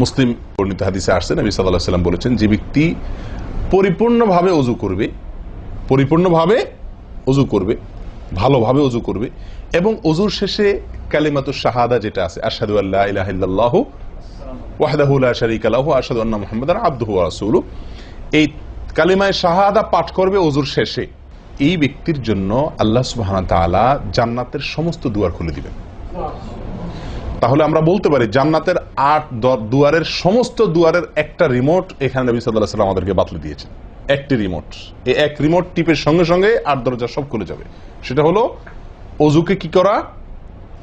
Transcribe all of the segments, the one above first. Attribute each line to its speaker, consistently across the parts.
Speaker 1: মুসলিম বর্ণিত হাদিসে আসছে নবী সাল্লাল্লাহু আলাইহি ওয়াসাল্লাম বলেছেন, যে ব্যক্তি পরিপূর্ণভাবে ওযু করবে, ভালোভাবে ওযু করবে এবং ওযুর শেষে কালিমাতুশ শাহাদা যেটা আছে, আশহাদু আল্লা ইলাহা ইল্লাল্লাহু ওয়াহদাহু লা শারীকা লাহু ওয়া আশহাদু আন্না মুহাম্মাদান আবদুহু ওয়া রাসূলুহু, এই কালিমায়ে শাহাদা পাঠ করবে ওযুর শেষে, এই ব্যক্তির জন্য আল্লাহ সুবহানাহু ওয়া তাআলা জান্নাতের সমস্ত দুয়ার খুলে দিবেন। তাহলে আমরা বলতে পারি জান্নাতের 8 দুয়ারের সমস্ত দুয়ারের একটা রিমোট এখানে নবী সাল্লাল্লাহু আলাইহি ওয়াসাল্লাম আমাদেরকে বাতলে দিয়েছেন। একটি রিমোট, এই এক রিমোট টিপের সঙ্গে সঙ্গে 8 দরজা সব খুলে যাবে। সেটা হলো ওযুকে কি করা,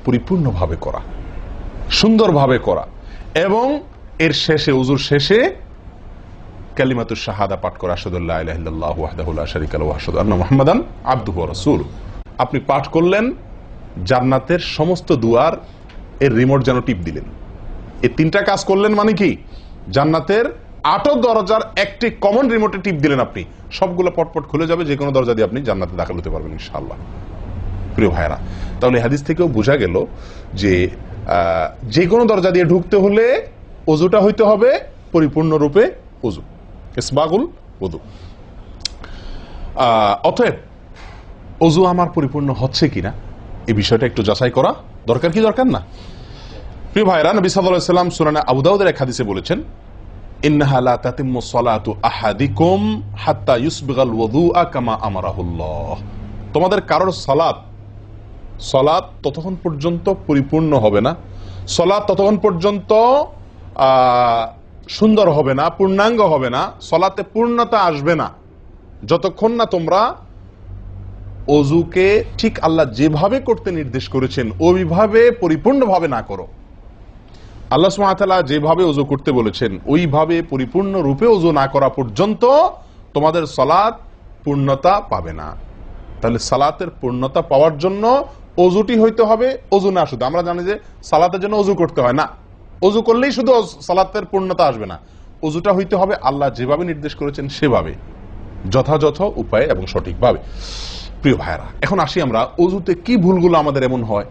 Speaker 1: পরিপূর্ণভাবে করা, সুন্দরভাবে করা এবং এর শেষে, ওযুর শেষে কালিমাতুশ শাহাদা পাঠ করা, আশহাদু আল্লা ইলাহা ইল্লাল্লাহু ওয়াহদাহু লা শারীকা লাহু ওয়া আশহাদু আন্না মুহাম্মাদান আবদুহু ওয়া রাসূলুহু। আপনি পাঠ করলেন, জান্নাতের সমস্ত দুয়ার এর রিমোট যেন টিপ দিলেন। এই 3টা কাজ করলেন মানে কি, জান্নাতের 8 দরজার একটি কমন রিমোটে টিপ দিলেন, আপনি সবগুলো পটপট খুলে যাবে, যে কোনো দরজা দিয়ে আপনি জান্নাতে দাখিল হতে পারবেন ইনশাআল্লাহ। প্রিয় ভাইরা, তাহলে হাদিস থেকেও বোঝা গেল যে যে কোনো দরজা দিয়ে ঢুকতে হলে ওযুটা হইতে হবে পরিপূর্ণরূপে ওযু, ইসবাগুল ওযু। অতএব ওযু আমার পরিপূর্ণ হচ্ছে কিনা এই বিষয়টা একটু যাচাই করা দরকার, কি দরকার না? প্রিয় ভাইরা, নবী সাল্লাল্লাহু আলাইহি ওয়াসাল্লাম সূরা আবু দাউদের এক হাদিসে বলেছেন, ইন্নাহা লা তাতিম্মু সলাতু আহাদিকুম হাত্তা ইউসবিগাল ওযুআ কামা আমারাহুল্লাহ। তোমাদের কারোর সালাত ততক্ষণ পর্যন্ত পরিপূর্ণ হবে না, সালাত ততক্ষণ পর্যন্ত সুন্দর হবে না, পূর্ণাঙ্গ হবে না, সালাতে পূর্ণতা আসবে না, যতক্ষণ না তোমরা ওযুকে ঠিক আল্লাহ যেভাবে করতে নির্দেশ করেছেন ওইভাবে পরিপূর্ণভাবে না করো। আল্লাহ সুবহানাহু ওয়া তাআলা যেভাবে ওযু করতে বলেছেন ওইভাবে পরিপূর্ণ রূপে ওযু না করা পর্যন্ত তোমাদের সালাত পূর্ণতা পাবে না। তাহলে সালাতের পূর্ণতা পাওয়ার জন্য ওযুটি হইতে হবে, ওযু না শুধু। আমরা জানি যে সালাতের জন্য ওযু করতে হয় না, ওযু করলেই শুধু সালাতের পূর্ণতা আসবে না, ওযুটা হইতে হবে আল্লাহ যেভাবে নির্দেশ করেছেন সেভাবে, যথাযথ উপায়ে এবং সঠিকভাবে। প্রিয় ভাইরা, এখন আসি আমরা ওযুতে কি ভুলগুলো আমাদের এমন হয়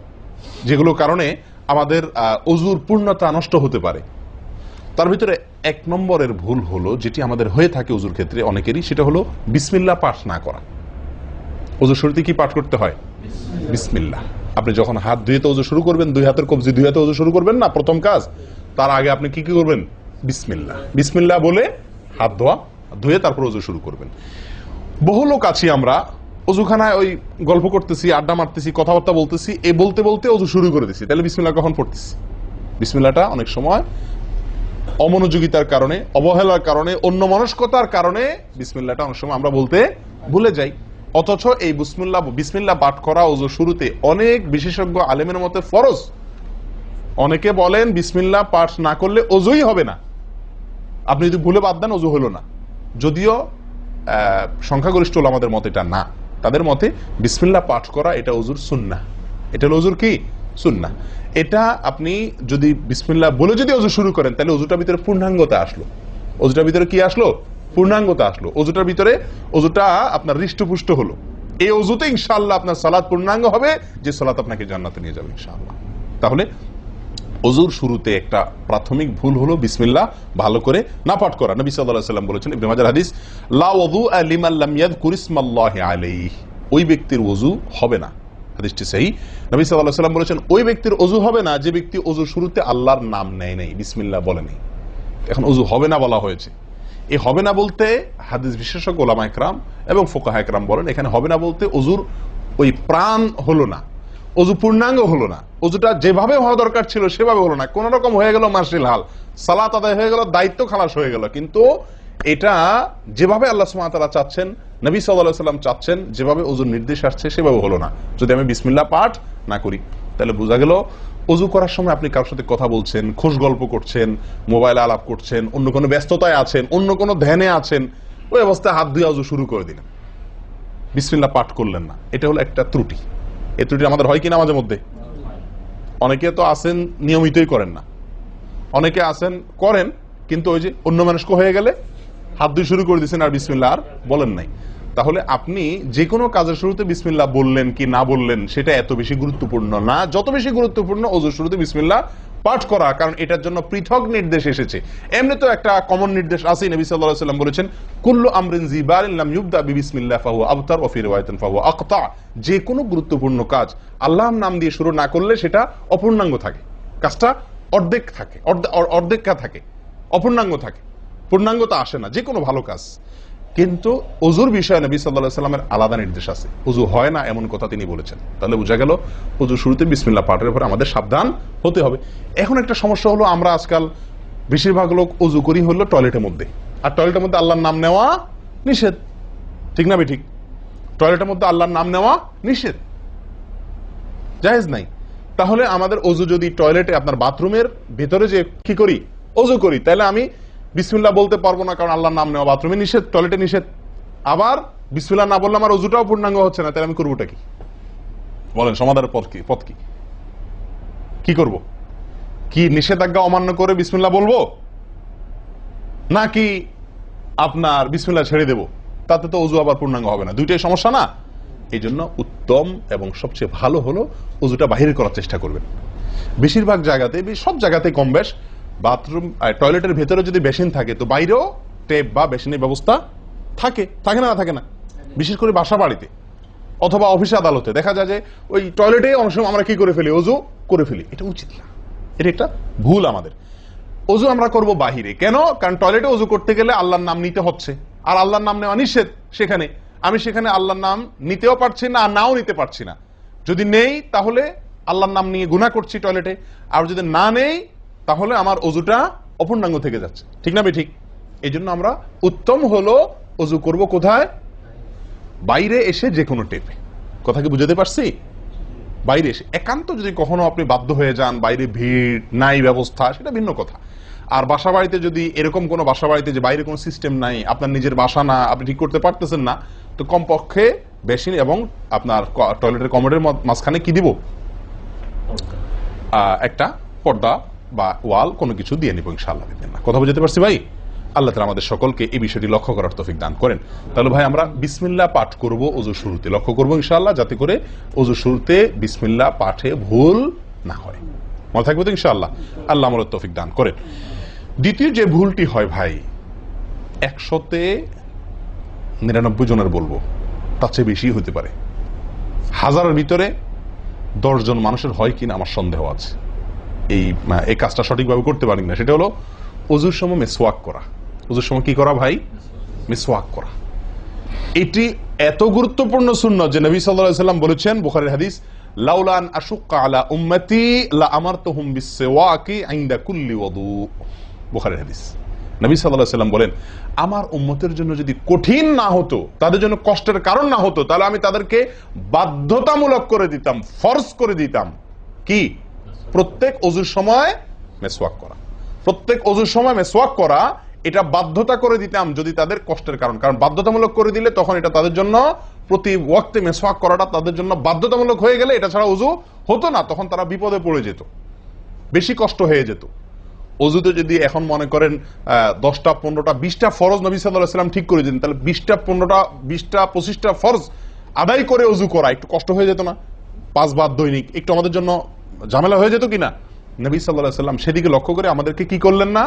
Speaker 1: যেগুলো কারণে আমাদের ওযুর পূর্ণতা নষ্ট হতে পারে। তার ভিতরে 1 নম্বরের ভুল হলো, যেটি আমাদের হয়ে থাকে ওযুর ক্ষেত্রে অনেকেরই, সেটা হলো বিসমিল্লাহ পাঠ না করা। ওযুর শুরুতে কি পাঠ করতে হয়? বিসমিল্লাহ। আপনি যখন হাত ধুয়ে ওযু শুরু করবেন, 2 হাতের কবজি 2 হাতে ওযু শুরু করবেন না, প্রথম কাজ, তার আগে আপনি কি করবেন? বিসমিল্লাহ বলে হাত ধুয়ে তারপর ওযু শুরু করবেন। বহু লোক আছি আমরা ওযুখানায় ওই গল্প করতেছি, আড্ডা মারতেছি, কথাবার্তা বলতেছি, এই বলতে বলতে ওযু শুরু করে দিছি। তাহলে বিসমিল্লাহ কখন পড়তেছি? বিসমিল্লাহটা অনেক সময় অমনোযোগিতার কারণে, অবহেলার কারণে, অন্যমনস্কতার কারণে বিসমিল্লাহটা অনেক সময় আমরা বলতে ভুলে যাই। অথচ এই বিসমিল্লাহ পাঠ করা ওযু শুরুতে অনেক বিশেষজ্ঞ আলেমের মতে ফরজ। অনেকে বলেন বিসমিল্লাহ পাঠ না করলে ওযুই হবে না, আপনি যদি ভুলে বাদ দেন ওযু হলো না। যদিও সংখ্যাগরিষ্ঠ ওলামাদের মতে এটা না, তাদের মতে বিসমিল্লাহ পাঠ করা এটা ওযুর সুন্নাহ। এটা হলো ওযুর কি? সুন্নাহ। এটা আপনি যদি বিসমিল্লাহ বলে যদি ওযু শুরু করেন তাহলে ওযুটার ভিতরে পূর্ণাঙ্গতা আসলো। ওযুটার ভিতরে কি আসলো? পূর্ণাঙ্গতা আসলো। ওযুটার ভিতরে ওযুটা আপনার হৃষ্টপুষ্ট হলো। এই ওযুতে ইনশাআল্লাহ আপনার সালাত পূর্ণাঙ্গ হবে, যে সালাত আপনাকে জান্নাতে নিয়ে যাবে ইনশাআল্লাহ। তাহলে ওযুর শুরুতে একটা প্রাথমিক ভুল হলো বিসমিল্লাহ ভালো করে না পাঠ করা। নবী সাল্লাল্লাহু আলাইহি ওয়াসাল্লাম বলেছেন, ইবনে মাজাহ হাদিস, লা ওযুআ লিমান লাম ইয়াযকুর ইসমাল্লাহি আলাইহি। ওই ব্যক্তির ওযু হবে না, হাদিসটি সহিহ। নবী সাল্লাল্লাহু আলাইহি ওয়াসাল্লাম বলেছেন, ওই ব্যক্তির ওযু হবে না যে ব্যক্তি ওযুর শুরুতে আল্লাহর নাম নেয় নাই, বিসমিল্লাহ বলে নাই। এখন ওযু হবে না বলা হয়েছে, এই হবে না বলতে হাদিস বিশেষজ্ঞ ওলামা ইকরাম এবং ফুকাহা ইকরাম বলেন, এখানে হবে না বলতে ওযুর ওই প্রাণ হলো না, ওযু পূর্ণাঙ্গ হলো না, ওযুটা যেভাবে হওয়া দরকার ছিল সেভাবে হলো না। কোন রকম হয়ে গেল মার্শাল হাল, সালাত আদায় হয়ে গেল, দায়িত্ব খালাস হয়ে গেল, কিন্তু এটা যেভাবে আল্লাহ সুবহানাহু ওয়া তাআলা চাচ্ছেন, নবী সাল্লাল্লাহু আলাইহি ওয়াসাল্লাম চাচ্ছেন, যেভাবে ওযুর নির্দেশ আসছে সেভাবে হলো না। যদি আমি বিসমিল্লাহ পাঠ না করি, তাহলে বোঝা গেল ওযু করার সময় আপনি কারোর সাথে কথা বলছেন, খোশ গল্প করছেন, মোবাইলে আলাপ করছেন, অন্য কোনো ব্যস্ততায় আছেন, অন্য কোনো ধ্যানে আছেন, ওই অবস্থায় হাত ধুয়ে ওযু শুরু করে দিলেন, বিসমিল্লাহ পাঠ করলেন না। এটা হলো একটা ত্রুটি। এই ত্রুটি আমাদের হয় কিনা মাঝে মধ্যে? অনেকে তো আছেন নিয়মিতই করেন না, অনেকে আছেন করেন কিন্তু ওই যে অন্য মানুষকে হয়ে গেলে হাত ধুয়ে শুরু করে দিয়েছেন আর বিসমিল্লাহ আর বলেন নাই। তাহলে আপনি যে কোনো কাজের শুরুতে বিসমিল্লাহ বললেন কি না বললেন সেটা এত বেশি গুরুত্বপূর্ণ না, যত বেশি গুরুত্বপূর্ণ ওযুর শুরুতে বিসমিল্লাহ পাঠ করা, কারণ এটার জন্য পৃথক নির্দেশ এসেছে। এমনি তো একটা কমন নির্দেশ আছে, নবী সাল্লাল্লাহু আলাইহি ওয়াসাল্লাম বলেছেন কুল্লু আমরিন জিবারিন লাম ইউবদা বিবিসমিল্লাহ ফাহুয়া আবতার ওয়া ফি রিওয়ায়াতিন ফাহুয়া আকতা। যে কোনো গুরুত্বপূর্ণ কাজ আল্লাহর নাম দিয়ে শুরু না করলে সেটা অপূর্ণাঙ্গ থাকে, কাজটা অর্ধেক থাকে, অর্ধেকা থাকে, অপূর্ণাঙ্গ থাকে, পূর্ণাঙ্গতা আসে না যে কোনো ভালো কাজ। কিন্তু ওযুর বিষয়ে নবী সাল্লাল্লাহু আলাইহি ওয়াসাল্লামের আলাদা নির্দেশ আছে। ওযু হয় না এমন কথা তিনি বলেছেন। তাহলে বোঝা গেল ওযু শুরুতে বিসমিল্লাহ পাঠের উপর আমাদের সাবধান হতে হবে। এখন একটা সমস্যা হলো, আমরা আজকাল বেশিরভাগ লোক ওযু করি হলো টয়লেটের মধ্যে, আর টয়লেটের মধ্যে আল্লাহর নাম নেওয়া নিষেধ, ঠিক না ঠিক? টয়লেটের মধ্যে আল্লাহর নাম নেওয়া নিষেধ, জায়েজ নাই। তাহলে আমাদের ওযু যদি টয়লেটে আপনার বাথরুমের ভেতরে যে কি করি ওযু করি, তাহলে আমি বিসমিল্লাহ বলতে পারবো না, কারণ আল্লাহর নাম নেওয়া বাথরুমে নিষেধ, টয়লেটে নিষেধ। আবার বিসমিল্লাহ না বললে আমার ওযুটাও পূর্ণাঙ্গ হচ্ছে না, তাহলে আমি করবোটা কি? বলেন, সমাধানের পথ কি? কি করব? কি নিষেধাজ্ঞা অমান্য করে বিসমিল্লাহ বলবো, নাকি আপনার বিসমিল্লাহ ছেড়ে দেব? তাতে তো ওযু আবার পূর্ণাঙ্গ হবে না, দুইটাই সমস্যা না? এই জন্য উত্তম এবং সবচেয়ে ভালো হলো ওযুটা বাহির করার চেষ্টা করবেন। বেশিরভাগ জায়গাতে, সব জায়গাতে কম বেশ, বাথরুম টয়লেটের ভেতরে যদি বেসিন থাকে তো বাইরেও টেপ বা বেসিনের ব্যবস্থা থাকে, থাকে না থাকে না? বিশেষ করে বাসা বাড়িতে অথবা অফিসে আদালতে দেখা যায় যে ওই টয়লেটে অনেক সময় আমরা কি করে ফেলি, ওযু করে ফেলি। এটা উচিত না, এটা একটা ভুল আমাদের। ওযু আমরা করব বাহিরে। কেন? কারণ টয়লেটে ওযু করতে গেলে আল্লাহর নাম নিতে হচ্ছে, আর আল্লাহর নাম নেওয়া নিষেধ সেখানে। আমি সেখানে আল্লাহর নাম নিতেও পারছি না, আর নাও নিতে পারছি না। যদি নেই তাহলে আল্লাহর নাম নিয়ে গুনাহ করছি টয়লেটে, আর যদি না নেই তাহলে আমার ওযুটা অপূর্ণাঙ্গ থেকে যাচ্ছে, ঠিক না ঠিক? এই জন্য আমরা উত্তম হলো ওযু করব কোথায়? বাইরে এসে যে কোনো টেপে। কথা কি বুঝাতে পারছি? বাইরে এসে। একান্ত যদি কখনো আপনি বাধ্য হয়ে যান, বাইরে ভিড় নাই, ব্যবস্থা, সেটা ভিন্ন কথা। আর বাসা বাড়িতে যদি এরকম কোনো বাসা বাড়িতে যে বাইরে কোনো সিস্টেম নাই, আপনার নিজের বাসা না, আপনি ঠিক করতে পারতেছেন না, তো কমপক্ষে বেসিন এবং আপনার টয়লেটের কমোডের মাঝখানে কি দিব? একটা পর্দা বা ওয়াল কোনো কিছু দিয়ে নিব ইনশাআল্লাহ। কথা বুঝতে পারছি ভাই? আল্লাহ তাআলা আমাদের সকলকে এই বিষয়টি লক্ষ্য করার তৌফিক দান করেন। তাহলে ভাই আমরা বিসমিল্লাহ পাঠ করব ওযু শুরুতে, লক্ষ্য করব ইনশাআল্লাহ যাতে করে ওযু শুরুতে বিসমিল্লাহ পাঠে ভুল না হয়। মনে থাকবে তো ইনশাআল্লাহ? আল্লাহ আমাদের তৌফিক দান করেন। দ্বিতীয় যে ভুলটি হয় ভাই, 100-99 জনের বলবো, তার চেয়ে বেশি হতে পারে, হাজারের ভিতরে 10 জন মানুষের হয় কিনা আমার সন্দেহ আছে এই কাজটা সঠিকভাবে করতে পারি না। সেটা হলো ওযুর সময় মিসওয়াক করা। ওযুর সময় কি করা ভাই? মিসওয়াক করা। এটি এত গুরুত্বপূর্ণ সুন্নাত যে নবী সাল্লাল্লাহু আলাইহি ওয়াসাল্লাম বলেছেন, বুখারীর হাদিস, লাউলা আন আশুক্কা আলা উম্মতি লা আমারতুহুম বিসওয়াকি ইনদা কুল্লি ওযু। বুখারীর হাদিস। নবী সাল্লাল্লাহু আলাইহি ওয়াসাল্লাম বলেন, আমার উম্মতের জন্য যদি কঠিন না হতো, তাদের জন্য কষ্টের কারণ না হতো, তাহলে আমি তাদেরকে বাধ্যতামূলক করে দিতাম, ফরজ করে দিতাম কি? প্রত্যেক ওযুর সময় মিসওয়াক করা। প্রত্যেক ওযুর সময় মিসওয়াক করা, এটা বাধ্যতা করে দিতাম যদি তাদের কষ্টের কারণ। কারণ বাধ্যতামূলক করে দিলে তখন এটা তাদের জন্য, প্রতি ওয়াক্তে মিসওয়াক করাটা তাদের জন্য বাধ্যতামূলক হয়ে গেলে এটা ছাড়া ওযু হতো না, তখন তারা বিপদে পড়ে যেত, বেশি কষ্ট হয়ে যেত। ওযুতে যদি এখন মনে করেন 10টা 15টা 20টা ফরজ নবী সাল্লাল্লাহু আলাইহি ওয়াসাল্লাম ঠিক করে দিন, তাহলে 20টা 15টা 20টা 25টা ফরজ আদায় করে ওযু করা একটু কষ্ট হয়ে যেত না? 5 বার দৈনিক একটু আমাদের জন্য ঝামেলা হয়ে যেত কিনা? নবী সাল্লাল্লাহু আলাইহি ওয়াসাল্লাম সেদিকে লক্ষ্য করে আমাদেরকে কি করলেন না?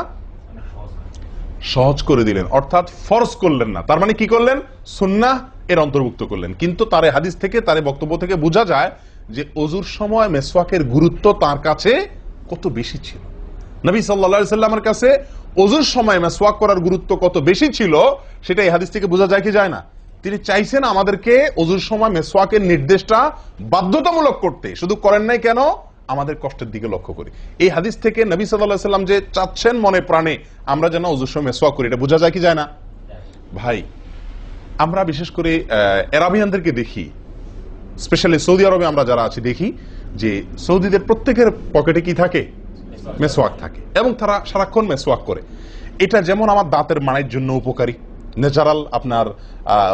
Speaker 1: সহজ করে দিলেন, অর্থাৎ ফরজ করলেন না। তার মানে কি করলেন? সুন্নাহ এর অন্তর্ভুক্ত করলেন। কিন্তু তার হাদিস থেকে, তার বক্তব্য থেকে বোঝা যায় যে ওযুর সময় মিসওয়াকের গুরুত্ব তার কাছে কত বেশি ছিল। নবী সাল্লাল্লাহু আলাইহি ওয়াসাল্লামের কাছে ওযুর সময় মিসওয়াক করার গুরুত্ব কত বেশি ছিল, সেটা এই হাদিস থেকে বোঝা যায় কি যায় না? তিনি চাইছেন আমাদেরকে ওযুর সময় মিসওয়াকের নির্দেশটা বাধ্যতামূলক করতে। শুধু করেন নাই কেন? আমাদের কষ্টের দিকে লক্ষ্য করি। এই হাদিস থেকে নবী সাল্লাল্লাহু আলাইহি ওয়াসাল্লাম যে চাচ্ছেন মনে প্রাণে আমরা যেন ওযুর সময় মিসওয়াক করি, এটা বোঝা যায় কি যায় না? ভাই আমরা বিশেষ করে আরবিয়ানদেরকে দেখি, স্পেশালি সৌদি আরবে আমরা যারা আছি দেখি যে সৌদিদের প্রত্যেকের পকেটে কি থাকে? মিসওয়াক থাকে, এবং তারা সারাক্ষণ মিসওয়াক করে। এটা যেমন আমার দাঁতের মাড়ির জন্য উপকারী, ন্যাচারাল আপনার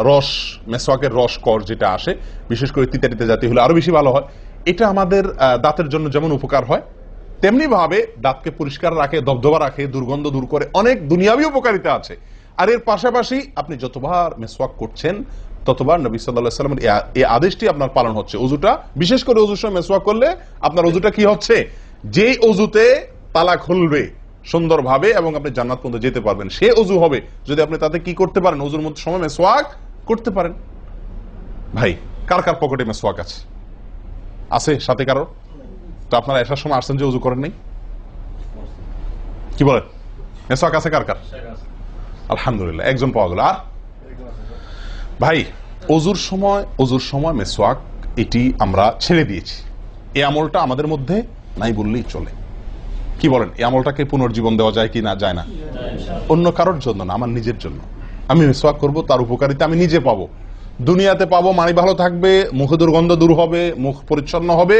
Speaker 1: রস, মিসওয়াকের রস কর যেটা আসে, বিশেষ করে তিতাটিতে জাতীয় হলে আরো বেশি ভালো হয়। এটা আমাদের দাঁতের জন্য যেমন উপকার হয়, তেমনি ভাবে দাঁতকে পরিষ্কার রাখে, দবদবা রাখে, দুর্গন্ধ দূর করে, অনেক দুনিয়াবী উপকারিতা আছে। আর এর পাশাপাশি আপনি যতবার মিসওয়াক করছেন ততবার নবী সাল্লাল্লাহু আলাইহি ওয়াসাল্লামের এই আদেশটি আপনার পালন হচ্ছে। ওযুটা, বিশেষ করে ওযুর সময় মিসওয়াক করলে আপনার ওযুটা কি হচ্ছে? যেই ওযুতে তালা খুলবে সুন্দরভাবে এবং আপনি জান্নাত পর্যন্ত যেতে পারবেন। সে অজু হবে যদি আপনি তাতে কি করতে পারেন, অজুর মধ্যে সময় মেসওয়াক করতে পারেন। ভাই কার কার পকেটে মেসওয়াক আছে? আছে সাথে কারো? তো আপনারা আসার সময় আসছেন যে অজু করেন নাই? কি বলেন, মেসওয়াক আছে কার কার? আলহামদুলিল্লাহ, একজন পাওয়া গেল। আর ভাই অজুর সময় মেসওয়াক এটি আমরা ছেড়ে দিয়েছি। এই আমলটা আমাদের মধ্যে নাই বললেই চলে। কি বলেন, এই আমলটাকে পুনর্জীবন দেওয়া যায় কি না? যায় না। অন্য কারোর জন্য না, আমার নিজের জন্য। আমি মেসওয়াক করব, তার উপকারিতা আমি নিজে পাবো, দুনিয়াতে পাবো, মানি ভালো থাকবে, মুখে দুর্গন্ধ দূর হবে, মুখ পরিচ্ছন্ন হবে।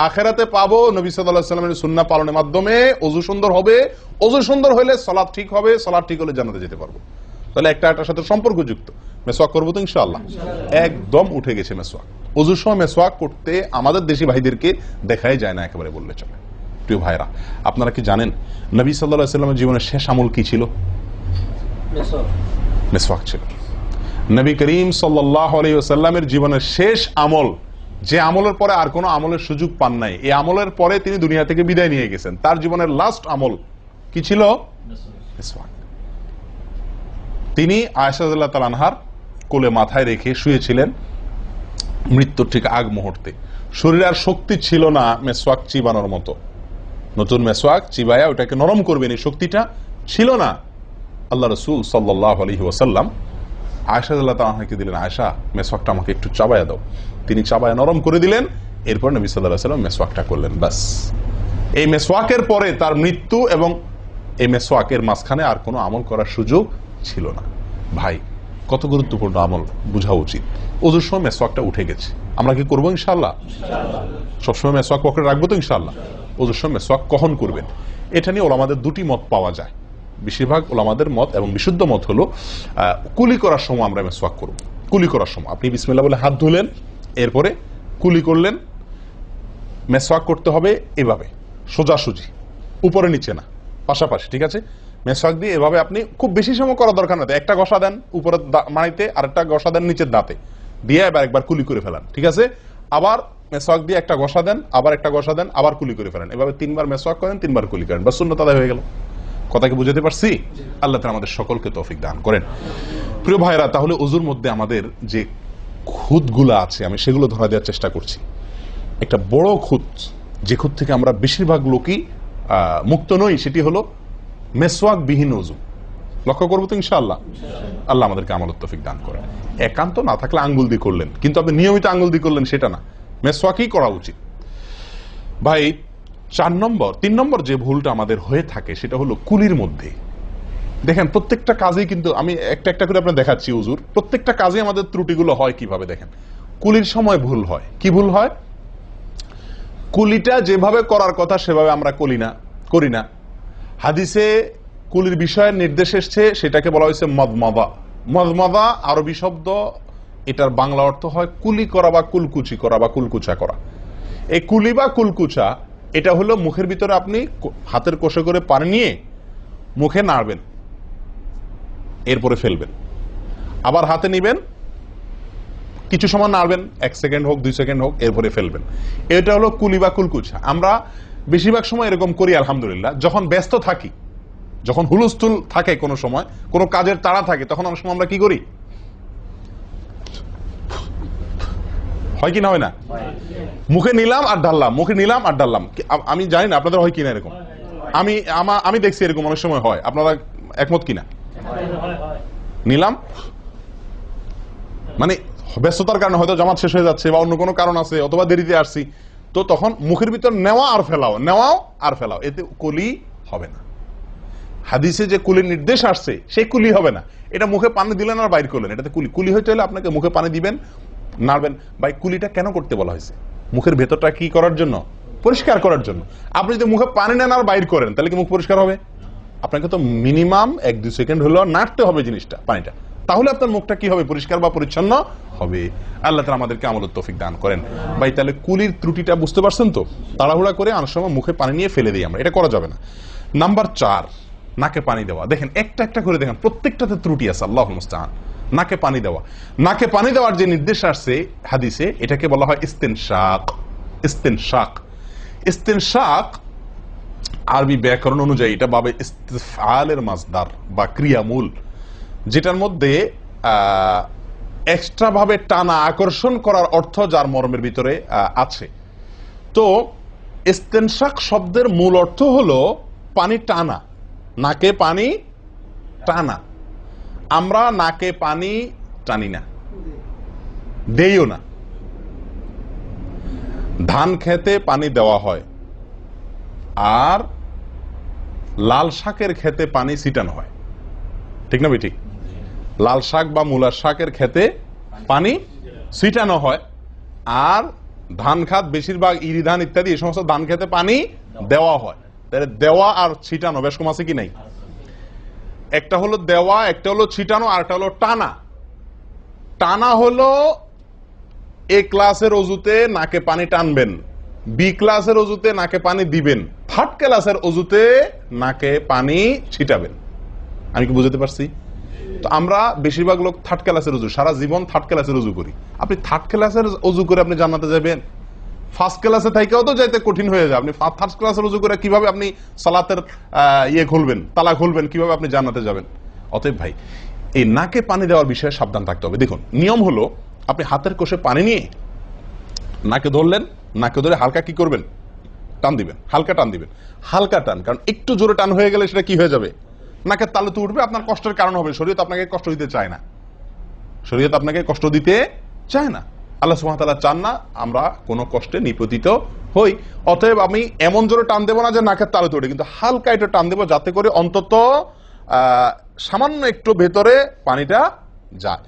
Speaker 1: আখেরাতে পাবো নবী সাল্লাল্লাহু আলাইহি ওয়াসাল্লামের সুন্নাহ পালনের মাধ্যমে অজু সুন্দর হবে, অজু সুন্দর হলে সালাত ঠিক হবে, সালাত ঠিক হলে জান্নাতে যেতে পারবো। তাহলে একটা একটার সাথে সম্পর্কযুক্ত। মেসওয়াক করবো তো ইনশাআল্লাহ? একদম উঠে গেছে মেসওয়াক। অজুর সময় মেসওয়াক করতে আমাদের দেশি ভাইদেরকে দেখাই যায় না একেবারে বললে চলে। প্রিয় ভাইরা, আপনারা কি জানেন নবী সাল্লাল্লাহু আলাইহি ওয়াসাল্লামের জীবনের শেষ আমল কি ছিল? মেসওয়াক ছিল। নবী করিম সাল্লাল্লাহু আলাইহি ওয়াসাল্লামের জীবনের শেষ আমল, যে আমলের পরে আর কোনো আমলের সুযোগ পান নাই, এই আমলের পরে তিনি দুনিয়া থেকে বিদায় নিয়ে গেছেন। তার জীবনের লাস্ট আমল কি ছিল? মেসওয়াক। তিনি আয়েশা রাদিয়াল্লাহু তাআলা আনহার কোলে মাথায় রেখে শুয়েছিলেন মৃত্যুর ঠিক আগ মুহূর্তে। শরীরে আর শক্তি ছিল না মেসওয়াক চিবানোর মতো। নতুন মেসওয়াক চিবায়া ওটাকে নরম করবেন, এই শক্তিটা ছিল না। আল্লাহ রাসূল সাল্লাল্লাহু আলাইহি ওয়াসাল্লাম আয়েশা রাদিয়াল্লাহু তাআলা আনহাকে দিলেন, আয়েশা মেসওয়াকটা আমাকে একটু চাবায়া দাও। তিনি চাবায়া নরম করে দিলেন। এরপর নবী সাল্লাল্লাহু আলাইহি ওয়াসাল্লাম মেসওয়াকটা করলেন। বাস, এই মেসওয়াকের পরে তার মৃত্যু এবং এই মেসওয়াকের মাঝখানে আর কোনো আমল করার সুযোগ ছিল না। ভাই কত গুরুত্বপূর্ণ আমল বোঝা উচিত। ওজুর সময় মেসওয়াকটা উঠে গেছে, আমরা কি করবো ইনশাআল্লাহ? সবসময় মেসওয়াক পকেটে রাখবো তো ইনশাআল্লাহ? ওজুর সময় মেসওয়াক কখন করবেন, এটা নিয়ে ওলামাদের দুটি মত পাওয়া যায়। বেশিরভাগ ওলামাদের মত এবং বিশুদ্ধ মত হলো কুলি করার সময় আমরা মেসওয়াক করব। কুলি করার সময় আপনি বিসমিল্লাহ বলে হাত ধুলেন, এরপরে কুলি করলেন। মেসওয়াক করতে হবে এভাবে সোজাসুজি, উপরে নিচে না, পাশাপাশি, ঠিক আছে? মেসওয়াক দিয়ে এভাবে আপনি খুব বেশি সময় করা দরকার না, একটা ঘষা দেন উপরের মাড়িতে, আর একটা ঘষা দেন নিচের দাঁতে, দিয়ে এবার একবার কুলি করে ফেলান, ঠিক আছে? আবার মেসওয়াক দিয়ে একটা ঘষা দেন, আবার একটা ঘষা দেন, আবার কুলি করে ফেলেন। এভাবে 3 বার মেসওয়াক করেন, 3 বার কুলি করেন, বাস সুন্নাত আদায় হয়ে গেল। কথা কি বুঝাতে পারছি? আল্লাহ তাআলা আমাদের সকলকে তৌফিক দান করেন। প্রিয় ভাইরা, তাহলে ওযুর মধ্যে আমাদের যে খুঁতগুলো আছে আমি সেগুলো ধরা দেওয়ার চেষ্টা করছি। একটা বড় খুঁত, যে খুঁত থেকে আমরা বেশিরভাগ লোকই মুক্ত নই, সেটি হলো মেসওয়াক বিহীন ওযু। লক্ষ্য করবো তো ইনশাআল্লাহ? আল্লাহ আমাদেরকে আমলের তৌফিক দান করেন। একান্ত না থাকলে আঙ্গুল দিয়ে করলেন, কিন্তু আপনি নিয়মিত আঙ্গুল দিয়ে করলেন সেটা না, মেসওয়াকই করা উচিত। ভাই 3 নম্বর যে ভুলটা আমাদের হয়ে থাকে সেটা হলো কুলির মধ্যে। দেখেন প্রত্যেকটা কাজেই কিন্তু আমি একটা একটা করে আপনার দেখাচ্ছি হুজুর, প্রত্যেকটা কাজে আমাদের ত্রুটিগুলো হয় কিভাবে দেখেন। কুলির সময় ভুল হয়। কি ভুল হয়? কুলিটা যেভাবে করার কথা সেভাবে আমরা করি না। হাদিসে কুলির বিষয়ে নির্দেশ এসেছে, সেটাকে বলা হয়েছে মদমাদা। মদমাদা আরবি শব্দ, এটার বাংলা অর্থ হয় কুলি করা বা কুলকুচি করা বা কুলকুচা করা। এই কুলি বা কুলকুচা এটা হলো মুখের ভিতরে আপনি হাতের কষে করে পানি নিয়ে মুখে নাড়বেন, এরপরে ফেলবেন, আবার হাতে নিবেন, কিছু সময় নাড়বেন, 1 সেকেন্ড হোক 2 সেকেন্ড হোক, এরপরে ফেলবেন। এটা হলো কুলি বা কুলকুচা। আমরা বেশিরভাগ সময় এরকম করি আলহামদুলিল্লাহ। যখন ব্যস্ত থাকি, যখন হুলস্থুল থাকে, কোনো সময় কোনো কাজের তাড়া থাকে, তখন অনেক সময় আমরা কি করি? হয় কি না হয় না? মুখে নিলাম আর ঢাললাম, মুখে নিলাম আর ঢাললাম। আমি জানি না আপনাদের হয় কিনা এরকম। আমি দেখছি এরকম অনেক সময় হয়। আপনারা একমত কিনা? নিলাম মানে ব্যস্ততার কারণে, হয়তো জামাত শেষ হয়ে যাচ্ছে বা অন্য কোনো কারণ আছে, অথবা দেরিতে আসছি, তো তখন মুখের ভিতর নেওয়াও আর ফেলাও, এতে কুলি হবে না। হাদিসে যে কুলির নির্দেশ আসছে সেই কুলি হবে না। এটা মুখে পানি দিলেন আর বাইর করলেন, এটাতে কুলি হইতে হলে আপনাকে মুখে পানি দিবেন, নাড়বেন। ভাই কুলিটা কেন করতে বলা হয়েছে? মুখের ভেতরটা কি করার জন্য? পরিষ্কার করার জন্য। আপনি যদি মুখে পানি নেন আর বাইর করেন, তাহলে কি মুখ পরিষ্কার হবে? আপনাকে তো মিনিমাম 1-2 সেকেন্ড হলেও নাড়তে হবে জিনিসটা, পানিটা, তাহলে আপনার মুখটা কি হবে? পরিষ্কার বা পরিচ্ছন্ন হবে। আল্লাহ তাআলা আমাদেরকে আমলের তৌফিক দান করেন। ভাই তাহলে কুলির ত্রুটিটা বুঝতে পারছেন তো? তাড়াহুড়া করে অনেক সময় মুখে পানি নিয়ে ফেলে দিই আমরা, এটা করা যাবে না। নাম্বার 4, নাকে পানি দেওয়া। দেখেন একটা একটা করে দেখেন, প্রত্যেকটাতে ত্রুটি আছে। আল্লাহুল মুস্তাআন। নাকে পানি দেওয়া, নাকে পানি দেওয়ার যে নির্দেশ আসছে হাদিসে, এটাকে বলা হয় ইস্তেনশাক। আরবি ব্যাকরণ অনুযায়ী এটা বাবে ইস্তিফআলের মাসদার বা ক্রিয়ামূল, যেটার মধ্যে এক্সট্রা ভাবে টানা আকর্ষণ করার অর্থ যার মর্মের ভিতরে আছে। তো ইস্তেনশাক শব্দের মূল অর্থ হলো পানি টানা, নাকে পানি টানা। আমরা নাকে পানি টানি না, দেইও না। ধান খেতে পানি দেওয়া হয়, আর লাল শাকের খেতে পানি ছিটানো হয়, ঠিক না বেঠিক? লাল শাক বা মূলার শাকের খেতে পানি ছিটানো হয়, আর ধান খাত বেশিরভাগ ইরি ধান ইত্যাদি এই সমস্ত ধান খেতে পানি দেওয়া হয়। তাহলে দেওয়া আর ছিটানো বেশ কম আছে কি নাই? একটা হলো দেওয়া, একটা হলো ছিটানো, আর একটা হলো টানা। টানা হলো এ ক্লাসের অজুতে নাকে পানি টানবেন, বি ক্লাসের অজুতে নাকে পানি দিবেন, থার্ড ক্লাসের অজুতে নাকে পানি ছিটাবেন। আমি কি বুঝতে পারছি? তো আমরা বেশিরভাগ লোক থার্ড ক্লাসের অজু, সারা জীবন থার্ড ক্লাসের অজু করি। আপনি থার্ড ক্লাসের অজু করে আপনি জান্নাতে যাবেন? ফার্স্ট ক্লাসে থাকেও তো যাইতে কঠিন হয়ে যায়। আপনি থার্ড ক্লাসের অজু করে কিভাবে আপনি সালাতের ইয়ে খুলবেন, তালা খুলবেন, কিভাবে আপনি জান্নাতে যাবেন? অতএব ভাই, এই নাকে পানি দেওয়ার বিষয়ে সাবধান থাকতে হবে। দেখুন, নিয়ম হলো আপনি হাতের কোষে পানি নিয়ে নাকে ধরলেন, নাকে ধরে হালকা কি করবেন? টান দিবেন, হালকা টান দিবেন, হালকা টান। কারণ একটু জোরে টান হয়ে গেলে সেটা কি হয়ে যাবে? নাকের তালু তো উঠবে, আপনার কষ্টের কারণ হবে। শরীয়ত আপনাকে কষ্ট দিতে চায় না, শরীয়ত আপনাকে কষ্ট দিতে চায় না। আল্লাহ সুবহানাহু ওয়া তাআলা চান না আমরা কোনো কষ্টে নিপতিত হই। অতএব আমি এমন জোরে টান দেবো না যে নাকের তালু উঠে, কিন্তু হালকা একটু টান দেবো যাতে করে অন্তত সামান্য একটু ভেতরে পানিটা যায়।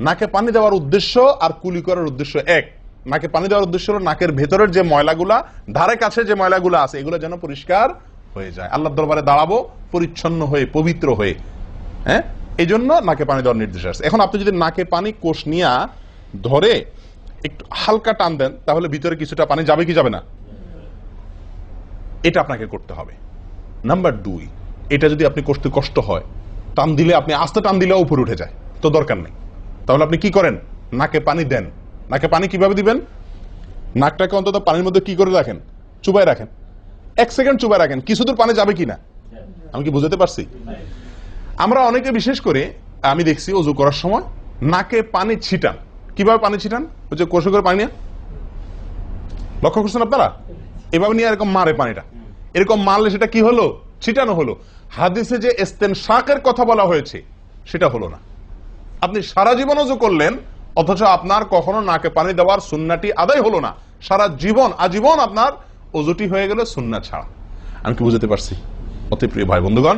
Speaker 1: নাকে পানি দেওয়ার উদ্দেশ্য আর কুলি করার উদ্দেশ্য এক। নাকে পানি দেওয়ার উদ্দেশ্য হলো নাকের ভেতরের যে ময়লাগুলা, ধারে কাছে যে ময়লাগুলা আছে, এগুলো যেন পরিষ্কার হয়ে যায়। আল্লাহর দরবারে দাঁড়াবো পরিচ্ছন্ন হয়ে, পবিত্র হয়ে। হ্যাঁ, এই জন্য নাকে পানি দেওয়ার নির্দেশ আছে। এখন আপনি যদি নাকে পানি কোষ নিয়ে ধরে একটু হালকা টান দেন, তাহলে ভিতরে কিছুটা পানি যাবে কি যাবে না? এটা আপনাকে করতে হবে। নাম্বার 2, এটা যদি আপনি করতে কষ্ট হয়, টান দিলে, আপনি আস্তে টান দিলেও উপরে উঠে যায়, তো দরকার নেই। তাহলে আপনি কি করেন? নাকে পানি দেন। নাকে পানি কিভাবে দিবেন? নাকটাকে অন্তত পানির মধ্যে কি করে রাখেন? চুবাই রাখেন, 1 সেকেন্ড চুবাই রাখেন, কিছু দূর পানি যাবে কিনা। আমি কি বুঝতে পারছি? আমরা অনেকে বিশেষ করে আমি দেখছি ওযু করার সময় নাকে পানি ছিটান। কিভাবে পানি ছিটান? ওই যে কষে করে পানি নিয়ে, লক্ষ্য করছেন আপনারা? এভাবে নিয়ে এরকম মারে পানিটা, এরকম মারলে সেটা কি হলো? ছিটানো হলো। হাদিসে যে ইস্তেনশাকের কথা বলা হয়েছে সেটা হলো না। আপনি সারা জীবন ওযু করলেন, অথচ আপনার কখনো নাকে পানি দেওয়ার সুন্নাহটি আদায় হলো না। সারা জীবন, আজীবন আপনার ওযুটি হয়ে গেল সুন্নাহ ছাড়া। আমি কি বুঝতে পারছি? অতি প্রিয় ভাই বন্ধুগণ,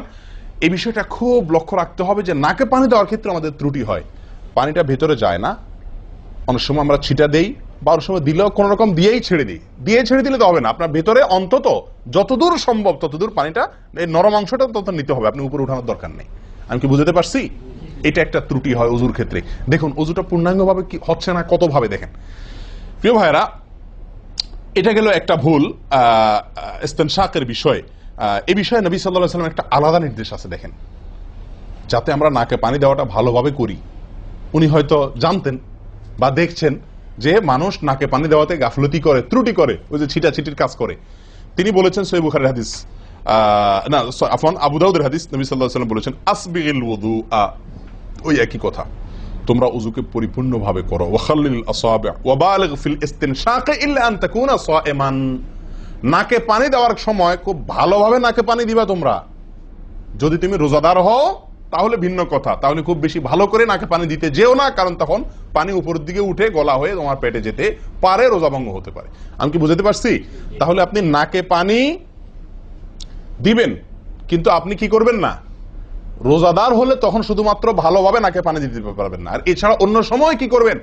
Speaker 1: এই বিষয়টা খুব লক্ষ্য রাখতে হবে যে নাকে পানি দেওয়ার ক্ষেত্রে আমাদের ত্রুটি হয়, পানিটা ভেতরে যায় না। অনেক সময় আমরা ছিটা দেই, বা অনেক সময় দিলেও কোন রকম দিয়েই ছেড়ে দিই। দিয়ে ছেড়ে দিলে তো হবে না, আপনার ভেতরে অন্তত যতদূর সম্ভব ততদূর পানিটা, এই নরম অংশটা তত নিতে হবে, আপনি উপরে উঠানোর দরকার নেই। আমি কি বুঝতে পারছি? এটা একটা ত্রুটি হয় ওযুর ক্ষেত্রে। দেখুন ওযুটা পূর্ণাঙ্গভাবে কি হচ্ছে না, কত ভাবে দেখেন। প্রিয় ভাইরা, এটা গেল একটা ভুল ইস্তেনশাকের বিষয়। এই বিষয়ে নবী সাল্লাল্লাহু আলাইহি ওয়াসাল্লাম একটা আলাদা নির্দেশ আছে দেখেন, যাতে আমরা নাকে পানি দেওয়াটা ভালোভাবে করি। উনি হয়তো জানতেন বা দেখছেন যে মানুষ নাকে পানি দেওয়াতে গাফলতি করে, ত্রুটি করে, ওই যে ছিটাছিটির কাজ করে। তিনি বলেছেন, সহিহ বুখারীর হাদিস, না আফওয়ান আবু দাউদের হাদিস, নবী সাল্লাল্লাহু আলাইহি ওয়াসাল্লাম বলেছেন, আসবিগিল ওযুআ, ওই একই কথা, তোমরা ওযুকে পরিপূর্ণভাবে করো। ওয়াখাল্লিল আসাবি' ওয়া বালিগ ফিল ইস্তিনশাক ইল্লা আন তাকুনা সাইমান। নাকে পানি দেওয়ার সময় খুব ভালোভাবে নাকে পানি দিবা তোমরা। যদি তুমি রোজাদার হও তাহলে ভিন্ন কথা, তাহলে খুব বেশি ভালো করে নাকে পানি দিতে যেও না, কারণ তখন পানি উপরের দিকে উঠে গলা হয়ে তোমার পেটে যেতে পারে, রোজা ভঙ্গ হতে পারে। আমি কি বুঝতে পারছি? তাহলে আপনি নাকে পানি দিবেন, কিন্তু আপনি কি করবেন না, রোজাদার হলে তখন শুধুমাত্র ভালোভাবে নাকে পানি দিতে পারবেন না। আর এছাড়া অন্য সময় কি করবেন?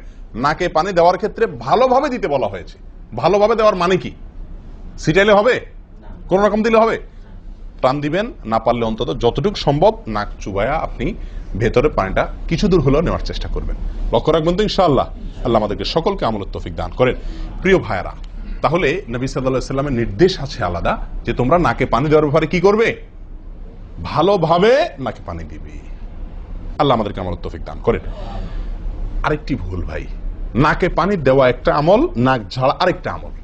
Speaker 1: নাকে পানি দেওয়ার ক্ষেত্রে ভালোভাবে দিতে বলা হয়েছে। ভালোভাবে দেওয়ার মানে কি? ছিটাইলে হবে? কোন রকম দিলে হবে? টান দিবেন, না পারলে অন্তত যতটুকু সম্ভব নাক চুবায়া আপনি ভেতরে পানিটা কিছু দূর হলেও নেওয়ার চেষ্টা করবেন। লক্ষ্য রাখবেন তো ইনশাআল্লাহ। আল্লাহ আমাদেরকে সকলকে আমলের তৌফিক দান করেন। প্রিয় ভাইয়েরা, তাহলে নবী সাল্লাল্লাহু আলাইহি ওয়াসাল্লামের নির্দেশ আছে আলাদা, যে তোমরা নাকে পানি দেওয়ার ব্যাপারে কি করবে? ভালোভাবে নাকে পানি দিবে। আল্লাহ আমাদেরকে আমলের তৌফিক দান করেন। আরেকটি ভুল ভাই, নাকে পানি দেওয়া একটা আমল, নাক ঝাড়া আরেকটা আমল।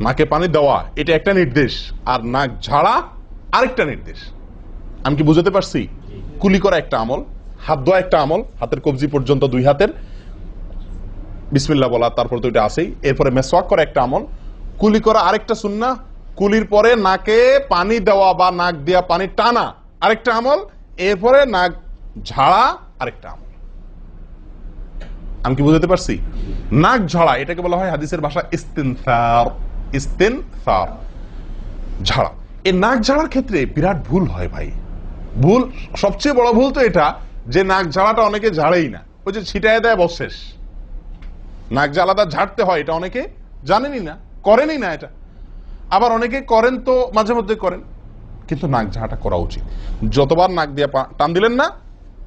Speaker 1: নাকে পানি দেওয়া এটা একটা নির্দেশ, আর নাক ঝাড়া আরেকটা নির্দেশ। আমি কি বুঝাতে পারছি? কুলি করা একটা আমল, হাত ধোয়া একটা আমল, হাতের কবজি পর্যন্ত 2 হাতের বিসমিল্লাহ বলা, তারপর তো এটা আছেই। এরপরে মেসওয়াক করা একটা আমল, কুলি করা আরেকটা সুন্নাহ, কুলির পরে নাকে পানি দেওয়া বা নাক দিয়া পানি টানা আরেকটা আমল, এরপরে নাক ঝাড়া আরেকটা আমল। আমি কি বুঝাতে পারছি? নাক ঝাড়া এটাকে বলা হয় হাদিসের ভাষা ইস্তিনসার, ইস্তিনসার, ঝাড়া। এই নাক ঝাড়ার ক্ষেত্রে বিরাট ভুল হয় ভাই। ভুল, সবচেয়ে বড় ভুল তো এটা যে নাক ঝাড়াটা অনেকে ঝাড়েই না, ওই যে ছিটায় দেয় বশেষ। নাক যে আলাদা ঝাড়তে হয় এটা অনেকে জানেনই না, করেনই না এটা। আবার অনেকে করেন তো মাঝে মধ্যে করেন, কিন্তু নাক ঝাড়াটা করা উচিত। যতবার নাক দিয়ে টান দিলেন না,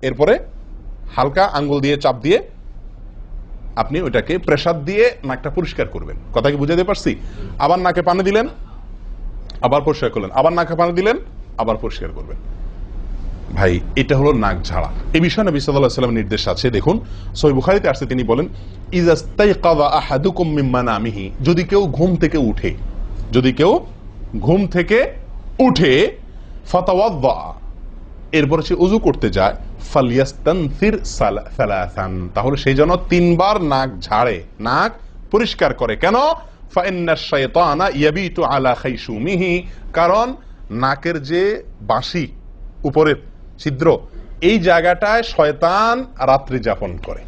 Speaker 1: এরপরে হালকা আঙ্গুল দিয়ে চাপ দিয়ে আপনি ওইটাকে প্রেসার দিয়ে নাকটা পরিষ্কার করবেন। কথা কি বুঝাতে পারছি? আবার নাকে পানি দিলেন, আবার পরিষ্কার করলেন, আবার নাকে পানি দিলেন, আবার পরিষ্কার করবেন। ভাই এটা হলো নাক ঝাড়া। এই বিষয়ে নবী সাল্লাল্লাহু আলাইহি ওয়াসাল্লামের নির্দেশ আছে। দেখুন সহিহ বুখারীতে আসছে, তিনি বলেন ইযাস্তাইকাযা আহাদুকুম মিন মানামিহি, যদি কেউ ঘুম থেকে উঠে, যদি কেউ ঘুম থেকে উঠে ফাতাওয়াদ্দা, এরপরে সে ওযু করতে যায়, ফালইয়াস্তানসির সালাসান, তাহলে সেই জন্য 3 বার নাক ঝাড়ে, নাক পরিষ্কার করে। কেন? ফাইন্নাশ শাইতানা ইয়াবিতু আলা খাইশুমিহি, কারণ নাকের যে বাঁশি উপরের ছিদ্র, এই জায়গাটায় শয়তান রাত্রি যাপন করে।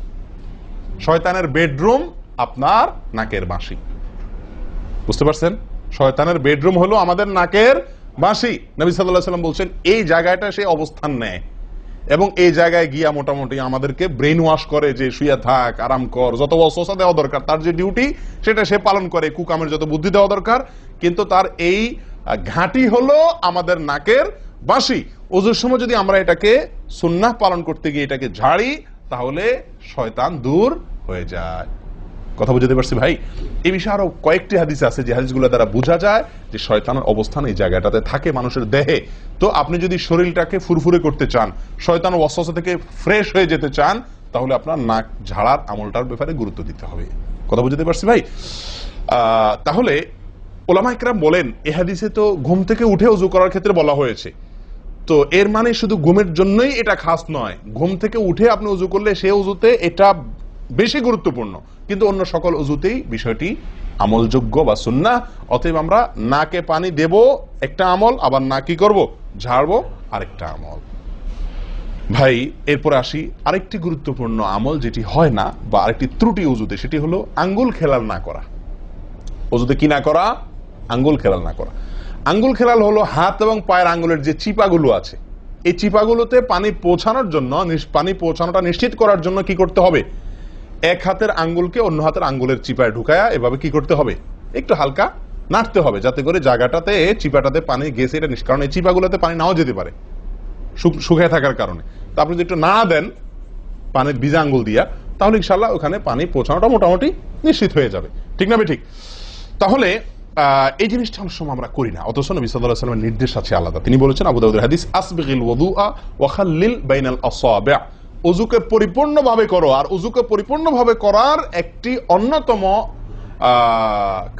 Speaker 1: শয়তানের বেডরুম আপনার নাকের বাঁশি, বুঝতে পারছেন? শয়তানের বেডরুম হলো আমাদের নাকের বাঁশি। নবী সাল্লাল্লাহু আলাইহি ওয়াসাল্লাম বলছেন এই জায়গাটা সে অবস্থান নেয় এবং এই জায়গায় গিয়া মোটামুটি আমাদেরকে ব্রেন ওয়াশ করে যে শুয়ে থাক, আরাম কর, যত ওয়াসওয়াসা দেওয়া দরকার, তার যে ডিউটি সেটা সে পালন করে, কুকামের যত বুদ্ধি দেওয়া দরকার, কিন্তু তার এই ঘাঁটি হলো আমাদের নাকের বাঁশি। ওযুর সময় যদি আমরা এটাকে সুন্নাহ পালন করতে গিয়ে এটাকে ঝাড়ি, তাহলে শয়তান দূর হয়ে যায়। কথা বুঝতে পারছি ভাই? এই বিষয়ে আরো কয়েকটি হাদিস আছে যে হাদিসগুলো দ্বারা বোঝা যায় যে শয়তানের অবস্থান এই জায়গাটাতে থাকে মানুষের দেহে। তো আপনি যদি শরীরটাকে ফুরফুরে করতে চান, শয়তান ওয়াসওয়াসা থেকে ফ্রেশ হয়ে যেতে চান, তাহলে আপনার নাক ঝাড়ার আমলটার ব্যাপারে গুরুত্ব দিতে হবে। কথা বুঝতে পারছি ভাই? তাহলে উলামায়ে কেরাম বলেন এই হাদিসে তো ঘুম থেকে উঠে ওযু করার ক্ষেত্রে বলা হয়েছে, তো এর মানে শুধু ঘুমের জন্যই এটা খাস নয়। ঘুম থেকে উঠে আপনি ওযু করলে সে ওযুতে এটা বেশি গুরুত্বপূর্ণ, কিন্তু অন্য সকল ওযুতেই বিষয়টি আমলযোগ্য বা সুন্নাহ। অতএব আমরা নাকে পানি দেব একটা আমল, আবার না কি করব, ঝাড়বো আরেকটা আমল। ভাই এরপর আসি আরেকটি গুরুত্বপূর্ণ আমল যেটি হয় না, বা আরেকটি ত্রুটি ওযুতে, সেটি হলো আঙ্গুল খেলাল না করা। ওযুতে কি না করা? আঙ্গুল খেলাল না করা। আঙ্গুল খেলাল হলো হাত এবং পায়ের আঙ্গুলের যে চিপাগুলো আছে, এই চিপাগুলোতে পানি পৌঁছানোর জন্য, পানি পৌঁছানোটা নিশ্চিত করার জন্য কি করতে হবে? এক হাতের আঙ্গুলকে অন্য হাতের আঙ্গুলের চিপায় ঢুকায়া এভাবে কি করতে হবে? একটু হালকা নাড়তে হবে, যাতে করে জায়গাটাতে চিপাটাতে পানি গেছে এটা কারণ এই চিপাগুলোতে পানি নাও যেতে পারে শুকিয়ে থাকার কারণে। তা আপনি যদি একটু নাড়া দেন পানির ভিজা আঙ্গুল দিয়া, তাহলে ইনশাআল্লাহ ওখানে পানি পৌঁছানোটা মোটামুটি নিশ্চিত হয়ে যাবে। ঠিক না? ঠিক। তাহলে এই জিনিসটা অনেক সময় আমরা করি না, অথচ নবী সাল্লাল্লাহু আলাইহি ওয়াসাল্লামের নির্দেশ আছে আলাদা। তিনি বলেছেন, আবু দাউদের হাদিস, আসবিগিল ওযুআ ওয়া খাল্লিল বাইনাল আসাবি', ওযুকে পরিপূর্ণভাবে করো। আর ওযুকে পরিপূর্ণভাবে করার একটি অন্যতম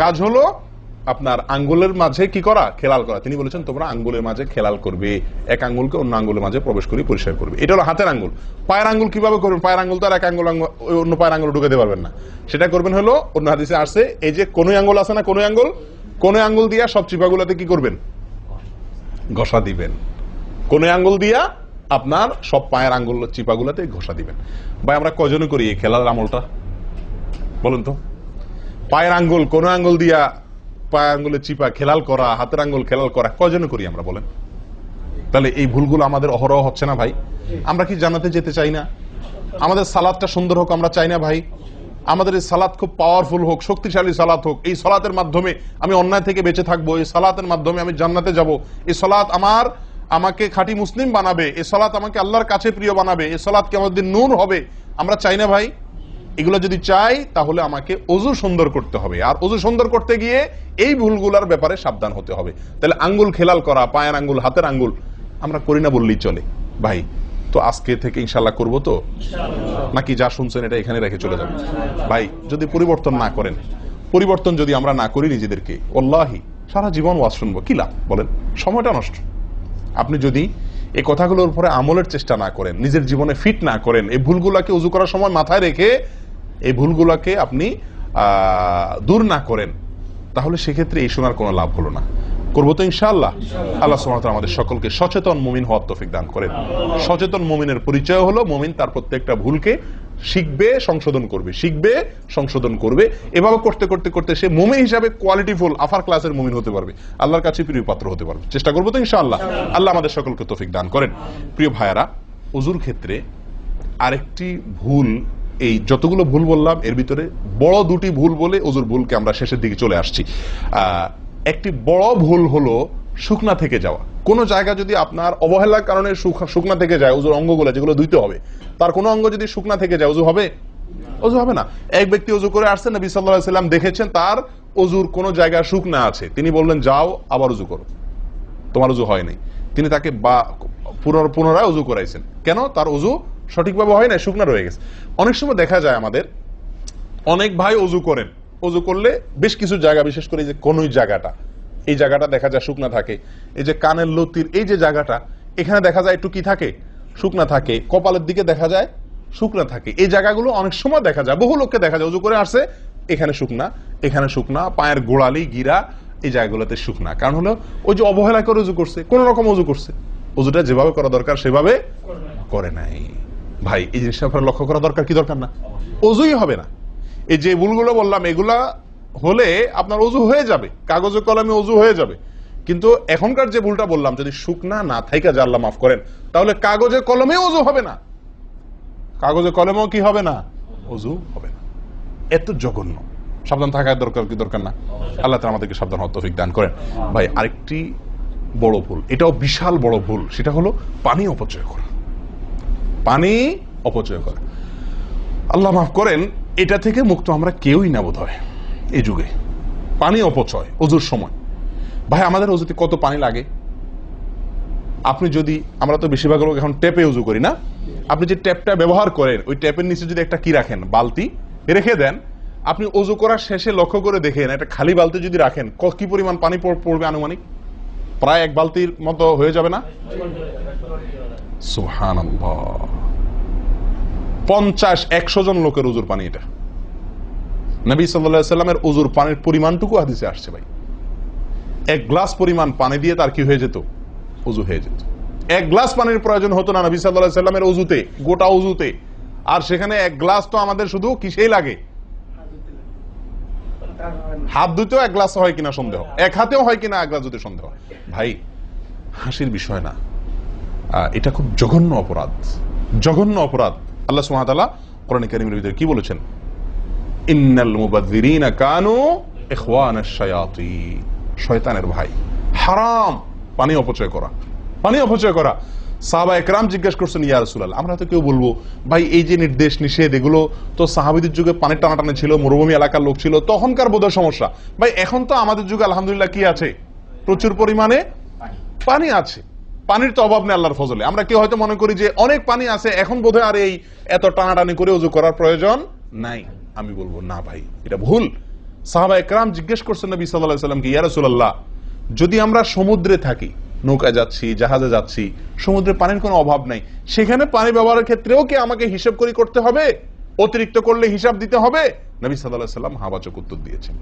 Speaker 1: কাজ হলো আপনার আঙ্গুলের মাঝে কি করা? খেলাল করা। তিনি বলেছেন তোমরা আঙ্গুলের মাঝে খেলাল করবে, এক আঙ্গুলকে অন্য আঙ্গুলের মাঝে প্রবেশ করে পরিষ্কার করবে। এটা হলো হাতের আঙ্গুল। পায়ের আঙ্গুল কিভাবে করবেন? পায়ের আঙ্গুল তো আর এক আঙ্গুল অন্য পায়ের আঙ্গুল ঢুকাতে পারবেন না। সেটা করবেন হলো, অন্য হাদিসে আসছে, এই যে কোন আঙ্গুল আছে না, কোন আঙ্গুল দিয়া সব চিপাগুলোতে কি করবেন? ঘষা দিবেন। কোন আঙ্গুল দিয়া আপনার সব পায়ের আঙ্গুল চিপাগুলোতে ঘষা দিবেন। ভাই আমরা কয়জনে করি এই খেলার আমলটা বলুন তো? পায়ের আঙ্গুল, কোন আঙ্গুল দিয়া পায়ের আঙ্গুলের চিপা খেলাল করা, হাতের আঙ্গুল খেলাল করা, কয়জনে করি আমরা বলেন? তাহলে এই ভুলগুলো আমাদের অহরহ হচ্ছে না ভাই? আমরা কি জান্নাতে যেতে চাই না? আমাদের সালাতটা সুন্দর হোক আমরা চাই না ভাই? আমাদের এই সালাত খুব পাওয়ারফুল হোক, শক্তিশালী সালাত হোক, এই সালাতের মাধ্যমে আমি অন্যায় থেকে বেঁচে থাকবো, এই সালাতের মাধ্যমে আমি জান্নাতে যাব, এই সালাত আমাকে খাঁটি মুসলিম বানাবে, এই সালাত আমাকে আল্লাহর কাছে প্রিয় বানাবে, এই সালাত কি আমাদের নূর হবে, আমরা চাই না ভাই? এগুলো যদি চাই তাহলে আমাকে ওযু সুন্দর করতে হবে, আর ওযু সুন্দর করতে গিয়ে এই ভুলগুলোর ব্যাপারে সাবধান হতে হবে। তাহলে আঙ্গুল খেলাল করা, পায়ের আঙ্গুল, হাতের আঙ্গুল আমরা করি না বললেই চলে ভাই। তো আজকে থেকে ইনশাআল্লাহ করবো তো, নাকি যা শুনছেন এটা এখানে রেখে চলে যাবেন? ভাই যদি পরিবর্তন না করেন, পরিবর্তন যদি আমরা না করি নিজেদেরকে, ওয়াল্লাহি সারা জীবন ওয়াজ শুনবো, কি লাভ বলেন? সময়টা নষ্ট। আপনি যদি এই কথাগুলোর উপরে আমলের চেষ্টা না করেন, নিজের জীবনে ফিট না করেন, এই ভুলগুলাকে ওযু করার সময় মাথায় রেখে এই ভুলগুলাকে আপনি দূর না করেন, তাহলে সেক্ষেত্রে এই শোনার কোনো লাভ হলো না। করবো তো ইনশাআল্লাহ। আল্লাহ সুবহানাহু ওয়া তাআলা আমাদের সকলকে সচেতন মুমিন হওয়ার তৌফিক দান করেন। সচেতন মুমিনের পরিচয় হলো মুমিন তার প্রত্যেকটা ভুলকে শিখবে, সংশোধন করবে, শিখবে, সংশোধন করবে। এভাবে করতে করতে করতে সে মুমিন হিসাবে কোয়ালিটিফুল আফার ক্লাসের মুমিন হতে পারবে, আল্লাহর কাছে প্রিয় পাত্র হতে পারবে। চেষ্টা করবো তো ইনশাআল্লাহ। আল্লাহ আমাদের সকলকে তৌফিক দান করেন। প্রিয় ভাইয়ারা, ওযুর ক্ষেত্রে আরেকটি ভুল, এই যতগুলো ভুল বললাম এর ভিতরে বড় দুটি ভুল বলে ওযুর ভুলকে আমরা শেষের দিকে চলে আসছি। একটি বড় ভুল হলো শুকনা থেকে যাওয়া। কোন জায়গা যদি আপনার অবহেলার কারণে শুকনা থেকে যায়, ওযুর অঙ্গগুলো যেগুলো ধুইতে হবে, তার কোনো অঙ্গ যদি শুকনা থেকে যায়, ওযু হবে? ওযু হবে না। এক ব্যক্তি ওযু করে আসছেন, নবী সাল্লাল্লাহু আলাইহি ওয়াসাল্লাম দেখেছেন তার ওযুর কোন জায়গা শুকনা আছে, তিনি বললেন যাও আবার ওযু করো, তোমার ওযু হয় নাই। তিনি তাকে পুনরায় ওযু করাইছেন। কেন? তার ওযু সঠিকভাবে হয় না, শুকনা রয়ে গেছে। অনেক সময় দেখা যায় আমাদের অনেক ভাই ওযু করেন, ওযু করলে বেশ কিছু জায়গা, বিশেষ করে যে কোন জায়গাটা, এই জায়গাটা দেখা যায় শুকনা থাকে। এই যে কানের লতির এই যে জায়গাটা, এখানে দেখা যায় একটু কি থাকে, শুকনা থাকে। কপালের দিকে দেখা যায় শুকনা থাকে। এই জায়গাগুলো অনেক সময় দেখা যায়, বহু লোককে দেখা যায় ওযু করে আসছে, এখানে শুকনা, এখানে শুকনা, পায়ের গোড়ালি গিরা এই জায়গাগুলোতে শুকনা। কারণ হলো ওই যে অবহেলা করে ওযু করছে, কোন রকম ওযু করছে, ওযুটা যেভাবে করা দরকার সেভাবে করে নাই। ভাই এই জিনিসটা আপনার লক্ষ্য করা দরকার, কি দরকার না? ওযুই হবে না। এই যে ভুলগুলো বললাম এগুলা হলে আপনার ওযু হয়ে যাবে, কাগজে কলমে ওযু হয়ে যাবে। কিন্তু এখনকার যে ভুলটা বললাম, যদি শুকনা না থাইকা যা আল্লাহ মাফ করেন, তাহলে কাগজে কলমে ওযু হবে না, কাগজে কলমেও কি হবে না? ওযু হবে না। এত জঘন্য, সাবধান থাকার দরকার, কি দরকার না? আল্লাহ তাআলা আমাদেরকে সাবধান হওয়ার তৌফিক দান করেন। ভাই আরেকটি বড় ভুল, এটাও বিশাল বড় ভুল, সেটা হলো পানি অপচয় করা। পানি অপচয় করা, আল্লাহ মাফ করেন, এটা থেকে মুক্ত আমরা কেউই না বোধ হয় এই যুগে। পানি অপচয় ওযুর সময়, ভাই আমাদের ওযুতে কত পানি লাগে। আপনি যদি, আমরা তো বেশিরভাগ লোক এখন ট্যাপে ওযু করি না, আপনি যে ট্যাপটা ব্যবহার করেন ওই ট্যাপের নিচে যদি একটা কি রাখেন, বালতি রেখে দেন, আপনি ওযু করার শেষে লক্ষ্য করে দেখেন একটা খালি বালতি যদি রাখেন, কি পরিমাণ পানি পড়বে আনুমানিক? প্রায় এক বালতির মতো হয়ে যাবে না? সুবহানাল্লাহ, 50-100 জন লোকের ওযুর পানি এটা। নবী সাল্লাল্লাহু আলাইহি ওয়াসাল্লামের ওযুর পানির পরিমাণটুকু হাদিসে আসছে ভাই। এক গ্লাস পরিমাণ পানি দিয়ে তার কি হয়ে যেত? ওযু হয়ে যেত। এক গ্লাস পানির প্রয়োজন হতো না নবী সাল্লাল্লাহু আলাইহি ওয়াসাল্লামের ওযুতে, গোটা ওযুতে। আর সেখানে এক গ্লাস তো আমাদের শুধু কিসেই লাগে? হাত ধুতেও এক গ্লাস হয় কিনা সন্দেহ, এক হাতেও হয় কিনা এক গ্লাস ধুতে সন্দেহ। ভাই হাসির বিষয় না, এটা খুব জঘন্য অপরাধ, জঘন্য অপরাধ। আল্লাহ সুবহানাহু ওয়া তাআলা কোরআনে কারীমের ভিতরে কি বলেছেন? ইন্নাল মুবাযযিরিনা কানু ইখওয়ানাশ শায়াতিন, শয়তানের ভাই। হারাম পানি অপচয় করা, পানি অপচয় করা। সাহাবা একরাম জিজ্ঞেস করছেন, ইয়া রাসূলুল্লাহ, আমরা তো কেউ বলবো ভাই এই যে নির্দেশ নিষেধ এগুলো তো সাহাবীদের যুগে পানির টানাটানি ছিল, মরুভূমি এলাকার লোক ছিল, তখনকার বোধহয় সমস্যা। ভাই এখন তো আমাদের যুগে আলহামদুলিল্লাহ কি আছে? প্রচুর পরিমাণে পানি আছে, পানির তো অভাব নেই আল্লাহর ফজলে। আমরা কেউ হয়তো মনে করি যে অনেক পানি আছে, এখন বোধহয় আর এই এত টানাটানি করে ওযু করার প্রয়োজন নাই। আমি বলবো না ভাই, এটা ভুল। সাহাবা একরাম জিজ্ঞেস করছেন নবী সাল্লাল্লাহু আলাইহি ওয়াসাল্লামকে, ইয়া রাসূলুল্লাহ, যদি আমরা সমুদ্রে থাকি, নৌকায় যাচ্ছি, জাহাজে যাচ্ছি, সমুদ্রে পানির কোনো অভাব নাই, সেখানে পানি ব্যবহারের ক্ষেত্রেও কি আমাকে হিসাব করে করতে হবে? অতিরিক্ত করলে হিসাব দিতে হবে? নবী সাল্লাল্লাহু আলাইহি ওয়াসাল্লাম হাবাচক উত্তর দিয়েছেন।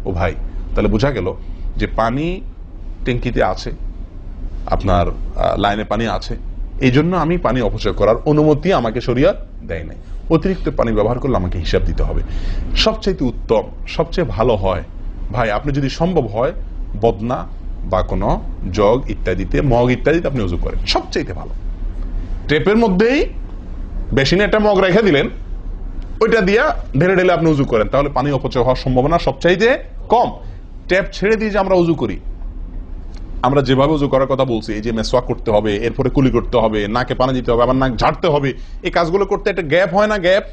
Speaker 1: ও ভাই, তাহলে বোঝা গেল যে পানি ট্যাঙ্কিতে আছে, আপনার লাইনে পানি আছে, এই জন্য আমি পানি অপচয় করার অনুমতি আমাকে শরীয়ত দেয় নাই। অতিরিক্ত পানি ব্যবহার করলে আমাকে হিসাব দিতে হবে। সবচেয়ে উত্তম, সবচেয়ে ভালো হয় ভাই, আপনি যদি সম্ভব হয় বদনা বা কোনো জগ ইত্যাদিতে, মগ ইত্যাদিতে আপনি ওযু করেন, সবচেয়ে ভালো। টেপের মধ্যেই বেসিনে একটা মগ রেখে দিলেন, ওইটা দিয়া ঢেলে ঢেলে আপনি ওযু করেন, তাহলে পানি অপচয় হওয়ার সম্ভাবনা সবচাইতে কম। ট্যাপ ছেড়ে দিয়ে যে আমরা ওযু করি, আমরা যেভাবে ওযু করার কথা বলছি, এই যে মেসওয়াক করতে হবে, এরপরে কুলি করতে হবে, নাকে পানি দিতে হবে, আবার নাক ঝাড়তে হবে, এই কাজগুলো করতে একটা গ্যাপ হয় না? গ্যাপ,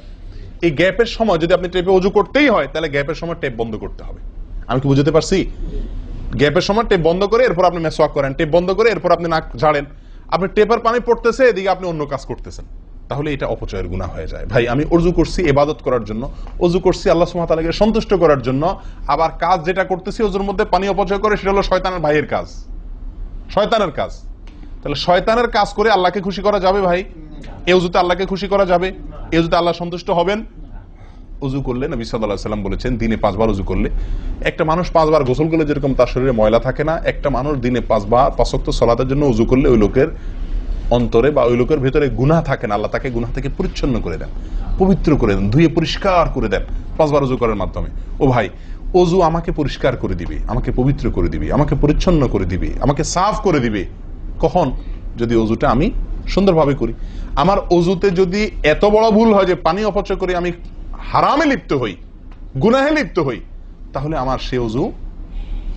Speaker 1: এই গ্যাপের সময় যদি আপনি টেপে ওযু করতেই হয়, তাহলে গ্যাপের সময় টেপ বন্ধ করতে হবে। আমি কি বুঝতে পারছি? গ্যাপের সময় টেপ বন্ধ করে এরপর আপনি মেসওয়াক করেন, টেপ বন্ধ করে এরপর আপনি নাক ঝাড়েন। আপনি টেপের পানি পড়তেছে, এদিকে আপনি অন্য কাজ করতেছেন, তাহলে এটা অপচয়ের গুনাহ হয়ে যায়। ভাই আমি ওযু করছি ইবাদত করার জন্য, ওযু করছি আল্লাহ সুবহানাহু ওয়া তাআলাকে সন্তুষ্ট করার জন্য, আবার কাজ যেটা করতেছি ওযুর মধ্যে পানি অপচয় করে, সেটা হলো শয়তানের ভাইয়ের কাজ, শয়তানের কাজ। তাহলে শয়তানের কাজ করে আল্লাহকে খুশি করা যাবে ভাই? এই ওযুতে আল্লাহকে খুশি করা যাবে? এই ওযুতে আল্লাহ সন্তুষ্ট হবেন? ওযু করলে নবী সাল্লাল্লাহু আলাইহি ওয়াসাল্লাম বলেছেন দিনে 5 বার ওযু করলে, একটা মানুষ 5 বার গোসল করলে যেরকম তার শরীরে ময়লা থাকে না, একটা মানুষ দিনে 5 বার 5 ওয়াক্ত সালাতের জন্য ওযু করলে ওই লোকের অন্তরে বা ওই লোকের ভেতরে গুনাহ থাকে না, আল্লাহ তাকে গুনাহ থেকে পরিচ্ছন্ন করে দেন, পবিত্র করে দেন, ধুয়ে পরিষ্কার করে দেন 5 বার ওযু করার মাধ্যমে। ও ভাই, ওযু আমাকে পরিষ্কার করে দিবে, আমাকে পবিত্র করে দিবে, আমাকে পরিচ্ছন্ন করে দিবে, আমাকে সাফ করে দিবে। কখন? যদি ওযুটা আমি সুন্দরভাবে করি। আমার ওযুতে যদি এত বড় ভুল হয় যে পানি অপচয় করে আমি হারামে লিপ্ত হই, গুনাহে লিপ্ত হই, তাহলে আমার সে ওযু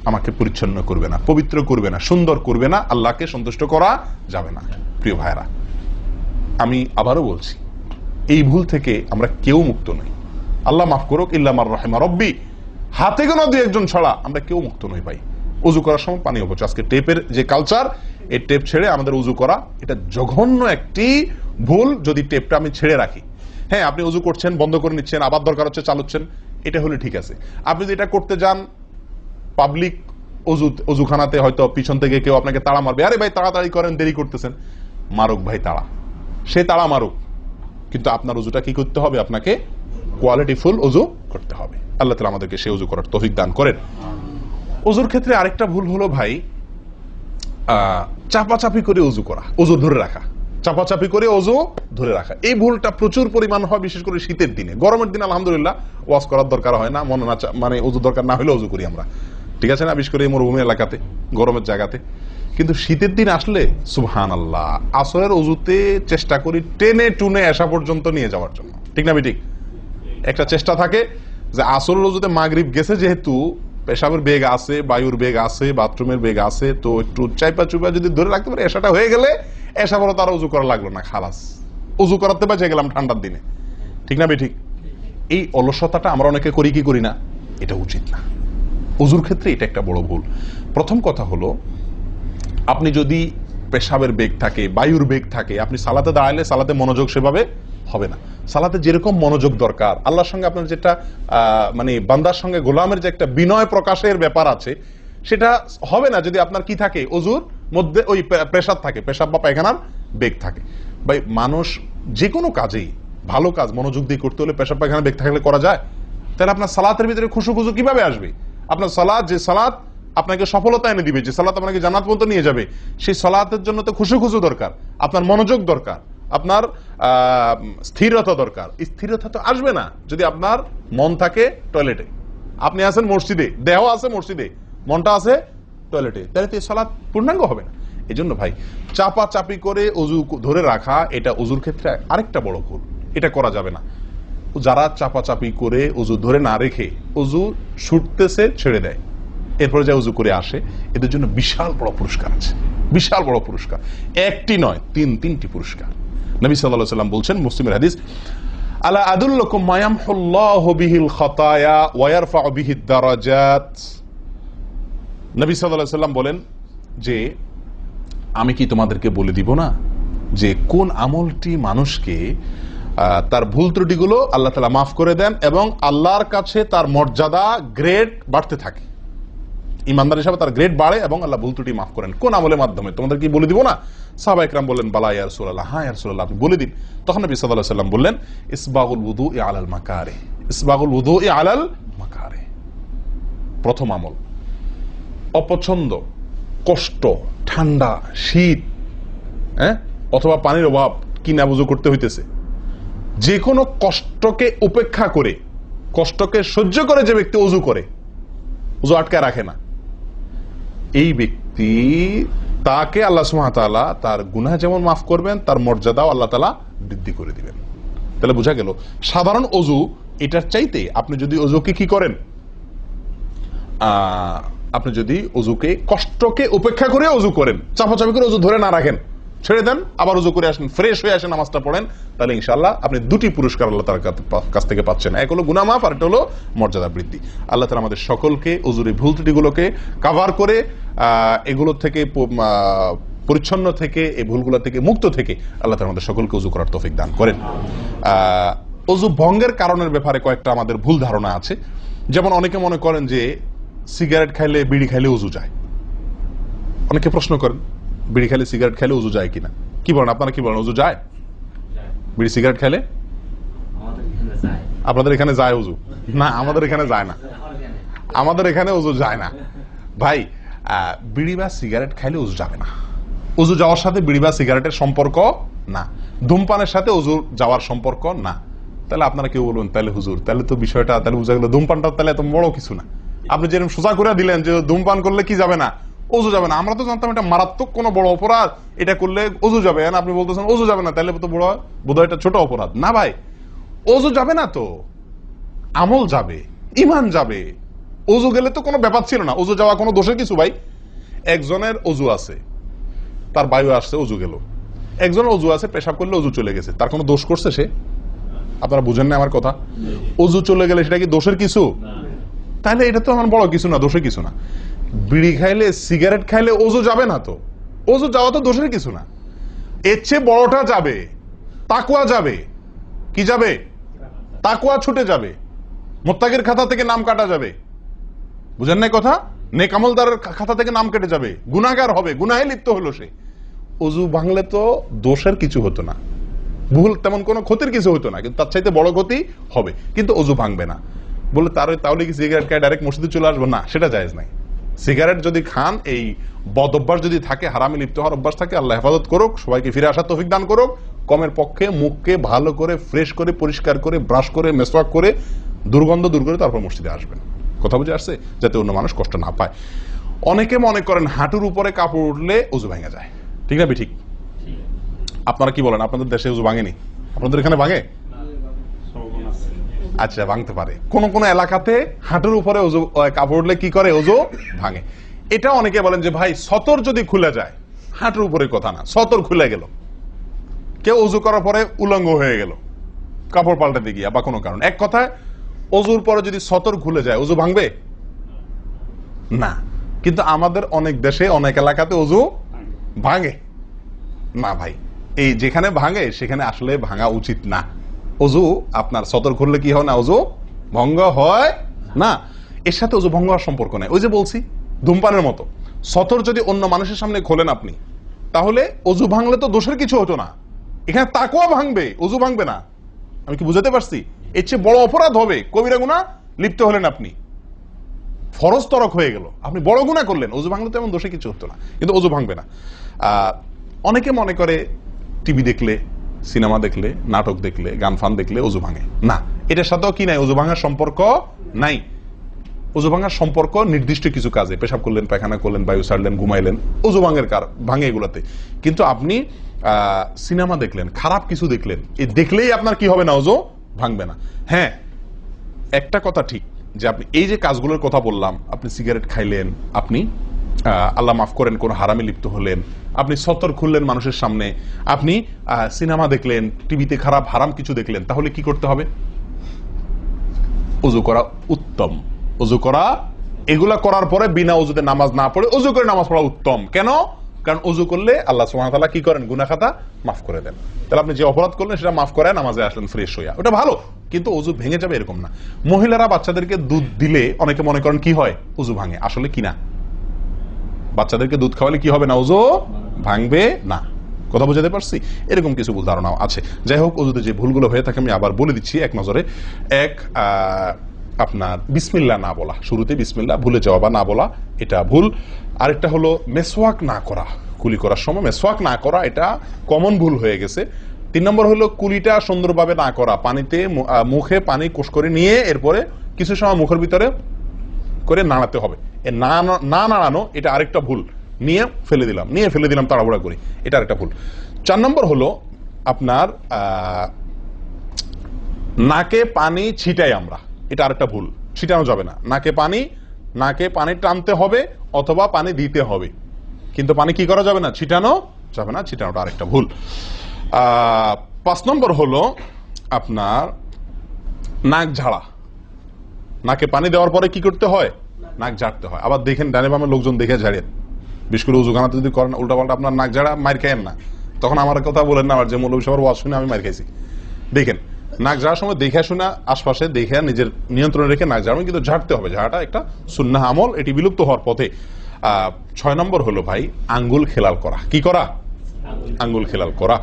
Speaker 1: আমাকে পরিচ্ছন্ন করবে না, পবিত্র করবে না, সুন্দর করবে না, আল্লাহকে সন্তুষ্ট করা যাবে না। প্রিয় ভাইরা, আমি আবারও বলছি, এই ভুল থেকে আমরা কেউ মুক্ত নই। আল্লাহ মাফ করুক, ইল্লা মান রাহিমা রব্বি, হাতে গোনা দুই একজন ছাড়া আমরা কেউ মুক্ত নই ভাই। ওযু করার সময় পানি অপচয়, আজকে টেপের যে কালচার, এই টেপ ছেড়ে আমাদের ওযু করা, এটা জঘন্য একটি ভুল। যদি টেপটা আমি ছেড়ে রাখি, হ্যাঁ আপনি ওযু করছেন, বন্ধ করে নিচ্ছেন, আবার দরকার হচ্ছে চালাচ্ছেন, এটা হলে ঠিক আছে। আপনি যদি এটা করতে যান পাবলিক ওযুখানাতে, হয়তো পিছন থেকে কেউ আপনাকে তাড়া মারবে, আরে ভাই তাড়াতাড়ি করেন, দেরি করতেছেন, মারুক ভাই তাড়া, সে তাড়া মারুক, কিন্তু আপনার ওযুটা কি করতে হবে? আপনাকে কোয়ালিটিফুল ওযু করতে হবে। আল্লাহ তাআলা আমাদেরকে সেই ওযু করার তৌফিক দান করেন। ওযুর ক্ষেত্রে আরেকটা ভুল হলো ভাই, চাপাচাপি করে ওযু করা, ওযু ধরে রাখা, চাপাচাপি করে ওযু ধরে রাখা, এই ভুলটা প্রচুর পরিমাণ হয়, বিশেষ করে শীতের দিনে। গরমের দিনে আলহামদুলিল্লাহ ওয়াজ করার দরকার হয় না, মনে না মানে ওযু দরকার না হলে ওযু করি আমরা, ঠিক আছে না, বিশেষ করে মরুভূমি এলাকাতে, গরমের জায়গাতে। কিন্তু শীতের দিন আসলে সুবহানাল্লাহ, আসরের ওযুতে চেষ্টা করি টেনে টুনে এশা পর্যন্ত নিয়ে যাওয়ার জন্য, ঠিক না ঠিক? একটা চেষ্টা থাকে যে আসরের ওযুতে মাগরিব গেছে, যেহেতু পেশাবের বেগ আছে, বায়ুর বেগ আছে, বাথরুমের বেগ আছে, তো একটু চাইপা চুপা যদি ধরে রাখতে পারে, এশাটা হয়ে গেলে এশা বড় তার ওযু করা লাগলো না, খালাস, ওযু করাতে বেঁচে গেলাম ঠান্ডার দিনে, ঠিক না ঠিক? এই অলসতাটা আমরা অনেকে করি কি করি না? এটা উচিত না। ওযুর ক্ষেত্রে এটা একটা বড় ভুল। প্রথম কথা হলো, আপনি যদি পেশাবের বেগ থাকে, বায়ুর বেগ থাকে, আপনি সালাতে দাঁড়ালে সালাতে মনোযোগ সেভাবে হবে না। সালাতে যেরকম মনোযোগ দরকার, আল্লাহর সঙ্গে আপনার যেটা মানে বান্দার সঙ্গে গোলামের যে একটা বিনয় প্রকাশের ব্যাপার আছে, সেটা হবে না যদি আপনার কি থাকে, ওযুর মধ্যে ওই প্রেসার থাকে, পেশাব বা পায়খানার বেগ থাকে। ভাই মানুষ যে কোনো কাজেই, ভালো কাজ মনোযোগ দিয়ে করতে হলে পেশাব পায়খানার বেগ থাকলে করা যায়? তাহলে আপনার সালাতের ভিতরে খুশু খুশু কিভাবে আসবে? আপনার সালাত, যে সালাত আপনাকে সফলতা এনে দিবে, যে সালাত আপনাকে জান্নাত পর্যন্ত নিয়ে যাবে, সেই সালাতের জন্য তো খুশু খুশু দরকার, আপনার মনোযোগ দরকার, আপনার স্থিরতা দরকার। স্থিরতা তো আসবে না যদি আপনার মন থাকে টয়লেটে, আপনি আছেন মসজিদে, দেহ আছে মসজিদে, মনটা আছে টয়লেটে, তাহলে তো এই সালাত পূর্ণাঙ্গ হবে না। এই জন্য ভাই, চাপা চাপি করে ওযু ধরে রাখা, এটা ওযুর ক্ষেত্রে আরেকটা বড় ভুল, এটা করা যাবে না। যারা চাপাচাপি করে ওযু ধরে না রেখে ওযু ছুটতেছে, ছেড়ে দেয়, এরপরে যা ওযু করে আসে, এদের জন্য বিশাল বড় পুরস্কার আছে, বিশাল বড় পুরস্কার, একটি নয়, তিনটি পুরস্কার। নবী সাল্লাল্লাহু আলাইহি ওয়াসাল্লাম বলছেন, মুসলিমের হাদিস, আলা আদুল্লুকুম মা ইয়ামহুল্লাহু বিহিল খাতায়া ওয়া ইয়ারফাউ বিহিদ দারাজাত। নবী সাল্লাল্লাহু আলাইহি ওয়াসাল্লাম বলেন যে, আমি কি তোমাদেরকে বলে দিব না যে কোন আমলটি মানুষকে তার ভুল ত্রুটিগুলো আল্লাহ তাআলা মাফ করে দেন এবং আল্লাহর কাছে তার মর্যাদা, গ্রেড বাড়তে থাকে, ইমানদার হিসাবে তার গ্রেড বাড়ে এবং আল্লাহ ভুল ত্রুটি মাফ করেন। কোন আমলের মাধ্যমে? তোমাদের কি বলে দিব না? সাহাবায়ে কেরাম বললেন, বালা ইয়া রাসূলুল্লাহ, হ্যাঁ ইয়া রাসূলুল্লাহ, আপনি বলে দিন। তখন নবী সাল্লাল্লাহু আলাইহি ওয়াসাল্লাম বললেন, ইসবাগুল wudu'i আলাল মাকারিহ, ইসবাগুল wudu'i আলাল মাকারিহ। প্রথম আমল, অপছন্দ, কষ্ট, ঠান্ডা, শীত, অথবা পানির অভাব, কি না বুঝু করতে হইতেছে, যে কোনো কষ্টকে উপেক্ষা করে, কষ্টকে সহ্য করে যে ব্যক্তি ওযু করে, ওযু আটকায় রাখে না, এই ব্যক্তি, তাকে আল্লাহ সুবহানাহু ওয়া তাআলা তার গুনাহ যেমন মাফ করবেন, তার মর্যাদাও আল্লাহ তাআলা বৃদ্ধি করে দিবেন। তাহলে বোঝা গেল, সাধারণ ওযু এটার চাইতে আপনি যদি ওযুকে কি করেন, আপনি যদি ওযুকে, কষ্টকে উপেক্ষা করে ওযু করেন, চাপাচাপি করে ওযু ধরে না রাখেন, ছেড়ে দেন, আবার ওযু করে আসেন, ফ্রেশ হয়ে আসেন, নামাজটা পড়েন, তাহলে ইনশাআল্লাহ আপনি দুটি পুরস্কার আল্লাহ তাআলার কাছ থেকে পাচ্ছেন। এক হলো গুনাহ মাফ, আর একটা হলো মর্যাদা বৃদ্ধি। আল্লাহ তাআলা আমাদের সকলকে ওযুর ভুল ত্রুটিগুলোকে কভার করে এগুলো থেকে পরিচ্ছন্ন থেকে, এই ভুলগুলো থেকে মুক্ত থেকে আল্লাহ তাআলা আমাদের সকলকে ওযু করার তৌফিক দান করেন। ওযু ভঙ্গের কারণের ব্যাপারে কয়েকটা আমাদের ভুল ধারণা আছে। যেমন অনেকে মনে করেন যে সিগারেট খাইলে, বিড়ি খাইলে ওযু যায়। অনেকে প্রশ্ন করেন বিড়ি খাইলে, সিগারেট খাইলে ওযু যায় কিনা। কি বলেন আপনারা, কি বলেন, ওযু যায়? বিড়ি সিগারেট খাইলে আপনাদের এখানে যায় ওযু? না, আমাদের এখানে যায় না, আমাদের এখানে ওযু যায় না ভাই। বিড়ি বা সিগারেট খাইলে ওযু যাবে না। ওযু যাওয়ার সাথে বিড়ি বা সিগারেটের সম্পর্ক না, ধূমপানের সাথে ওযু যাওয়ার সম্পর্ক না। তাহলে আপনারা কেউ বলবেন তাহলে হুজুর, তাহলে তো বিষয়টা তাহলে বুঝা গেল ধূমপানটা তাহলে এত বড় কিছু না। আপনি যেরকম সোজা করে দিলেন যে ধূমপান করলে কি যাবে না, ওযু যাবে না। আমরা তো জানতাম এটা মারাত্মক কোনো বড় অপরাধ, এটা করলে ওযু যাবে। আপনি বলতেছেন ওযু যাবে না, তাহলে তো বড় বোধহয় এটা ছোট অপরাধ না ভাই। ওযু যাবে না তো আমল যাবে, ঈমান যাবে। ওযু গেলে তো কোনো ব্যাপার ছিল না, ওযু যাওয়া কোনো দোষের কিছু ভাই। একজনের ওযু আছে, তার বায়ু আসছে, ওযু গেল। একজনের ওযু আছে, পেশাব করলে ওযু চলে গেছে, তার কোনো দোষ করছে সে? আপনারা বুঝেন না আমার কথা? ওযু চলে গেলে সেটা কি দোষের কিছু? তাহলে এটা তো আমার বড় কিছু না, দোষের কিছু না। বিড়ি খাইলে, সিগারেট খাইলে ওযু যাবে না তো, ওযু যাওয়া তো দোষের কিছু না। এর চেয়ে বড়টা যাবে, তাকওয়া যাবে। কি যাবে? তাকওয়া ছুটে যাবে, মুত্তাকির খাতা থেকে নাম কাটা যাবে। বুঝেন না কথা? নেক আমলদারের খাতা থেকে নাম কেটে যাবে, গুনাহগার হবে, গুনাহে লিপ্ত হলো সে। ওযু ভাঙলে তো দোষের কিছু হতো না, ভুল তেমন কোনো ক্ষতির কিছু হতো না, কিন্তু তার চাইতে বড় ক্ষতি হবে। কিন্তু ওযু ভাঙবে না বলে তাহলে কি সিগারেট খায় ডাইরেক্ট মসজিদে চলে আসবো? না, সেটা জায়েজ নাই। সিগারেট যদি খান, এই বদ অভ্যাস যদি থাকে, হারামে লিপ্ত হওয়ার অভ্যাস থাকে, আল্লাহ হেফাজত করুক, সবাইকে ফিরে আসার তৌফিক দান করুক। কমের পক্ষে মুখকে ভালো করে ফ্রেশ করে, পরিষ্কার করে, ব্রাশ করে, মেসওয়াক করে, দুর্গন্ধ দূর করে তারপর মসজিদে আসবেন। কথা বুঝে আসছে? যাতে অন্য মানুষ কষ্ট না পায়। অনেকে মনে করেন হাঁটুর উপরে কাপড় উঠলে ওযু ভেঙে যায়। ঠিক না? ঠিক। আপনারা কি বলেন? আপনাদের দেশে ওযু ভাঙেনি? আপনাদের এখানে ভাঙে? আচ্ছা, ভাঙতে পারে। কোন কোন এলাকাতে হাঁটুর উপরে ওযু কাপড় উঠলে কি করে? ওযু ভাঙে। এটা অনেকে বলেন যে ভাই সতর যদি খুলে যায়, হাঁটুর উপরে কথা না, সতর খুলে গেল, কেউ ওযু করার পরে উলঙ্গ হয়ে গেল কাপড় পাল্টাতে গিয়া বা কোনো কারণ, এক কথায় ওযুর পরে যদি সতর খুলে যায় ওযু ভাঙবে না। কিন্তু আমাদের অনেক দেশে, অনেক এলাকাতে ওযু ভাঙে না ভাই। এই যেখানে ভাঙে সেখানে আসলে ভাঙা উচিত না। ওযু আপনার সতর খুললে কি হয় না? ওযু ভঙ্গ হয় না। এর সাথে ওযু ভঙ্গ হওয়ার সম্পর্ক নেই। ওই যে বলছি ধূমপানের মতো, সতর যদি অন্য মানুষের সামনে খোলেন আপনি, তাহলে ওযু ভাঙলে তো দোষের কিছু হতো না। এখানে তাকওয়া ভাঙবে, ওযু ভাঙবে না। আমি কি বুঝাতে পারছি? এর চেয়ে বড় অপরাধ হবে, কবিরা গুনাহ লিপ্ত হলেন আপনি, ফরজ তরক হয়ে গেল, আপনি বড় গুনাহ করলেন। ওযু ভাঙলে তো এমন দোষে কিছু হতো না, কিন্তু ওযু ভাঙবে না। অনেকে মনে করে টিভি দেখলে, সিনেমা দেখলে, নাটক দেখলে, গান ফান দেখলে ওযু ভাঙে না। এটার সাথেও কি নাই? ওযু ভাঙার সম্পর্ক নাই। ওযু ভাঙার সম্পর্ক নির্দিষ্ট কিছু কাজে, পেশাব করলেন, পায়খানা করলেন, বায়ু ছাড়লেন, ঘুমাইলেন, ওযু ভাঙে এগুলাতে। কিন্তু আপনি সিনেমা দেখলেন, খারাপ কিছু দেখলেন, এই দেখলেই আপনার কি হবে না? ওযু ভাঙবে না। হ্যাঁ, একটা কথা ঠিক যে আপনি এই যে কাজগুলোর কথা বললাম, আপনি সিগারেট খাইলেন, আপনি আল্লাহ মাফ করেন কোন হারামে লিপ্ত হলেন, আপনি সতর খুললেন মানুষের সামনে, আপনি সিনেমা দেখলেন, টিভিতে খারাপ হারাম কিছু দেখলেন, তাহলে কি করতে হবে? ওযু করা উত্তম। ওযু করা, এগুলা করার পরে বিনা ওযুতে নামাজ না পড়ে ওযু করে নামাজ পড়া উত্তম। কেন? কারণ ওযু করলে আল্লাহ সুবহানাহু ওয়া তাআলা কি করেন? গুনাহ খাতা মাফ করে দেন। তাহলে আপনি যে অপরাধ করলেন সেটা মাফ করে নামাজে আসলেন ফ্রেশ হইয়া, ওটা ভালো। কিন্তু ওযু ভেঙে যাবে এরকম না। মহিলারা বাচ্চাদেরকে দুধ দিলে অনেকে মনে করেন কি হয়? ওযু ভাঙে। আসলে কি না, বাচ্চাদেরকে দুধ খাওয়ালে কি হবে না? ওযু ভাঙবে না। কথা বুঝাতে পারছি? এরকম কিছু ভুল ধারণাও আছে। যাই হোক, ওযুতে যে ভুলগুলো হয়ে থাকে আমি আবার বলে দিচ্ছি এক নজরে। এক, আপনার বিসমিল্লাহ না বলা, শুরুতে বিসমিল্লাহ ভুলে যাওয়া বা না বলা, এটা ভুল। আরেকটা হলো মেসওয়াক না করা, কুলি করার সময় মেসওয়াক না করা, এটা কমন ভুল হয়ে গেছে। 3 নম্বর হলো কুলিটা সুন্দরভাবে না করা, পানিতে মুখে পানি কোষ করে নিয়ে এরপরে কিছু সময় মুখের ভিতরে করে নাড়াতে হবে। না নাড়ানো, এটা আরেকটা ভুল। নিয়ে ফেলে দিলাম তাড়াহুড়া করে, এটা আরেকটা ভুল। 4 নম্বর হলো আপনার নাকে পানি ছিটাই আমরা, এটা আরেকটা ভুল। ছিটানো যাবে না নাকে পানি টানতে হবে অথবা পানি দিতে হবে, কিন্তু পানি কি করা যাবে না? ছিটানো যাবে না, ছিটানোটা আরেকটা ভুল। 5 নম্বর হলো আপনার নাক ঝাড়া। নাকে পানি দেওয়ার পরে কি করতে হয়? নাক ঝাড়তে হয়। আবার দেখেন ডানে বামে লোকজন দেখে ঝাড়েন, বিশেষ করে উজুখানাতে যদি করেন উল্টাপাল্টা আপনার নাক ঝাড়া মার খায়েন না, তখন আমার কথা বলেন না আমার যে মৌলভী সাহেবের ওয়াজ শুনে আমি মার খাইছি। দেখেন নাক ঝাড়ার সময় দেখে শোনা আশপাশে দেখে নিজের নিয়ন্ত্রণে রেখে নাক ঝাড়াবেন, কিন্তু ঝাড়তে হবে। ঝাড়াটা একটা সুন্নাহ আমল, এটি বিলুপ্ত হওয়ার পথে। 6 নম্বর হলো ভাই আঙ্গুল খেলাল করা। কি করা? আঙ্গুল খেলাল করা।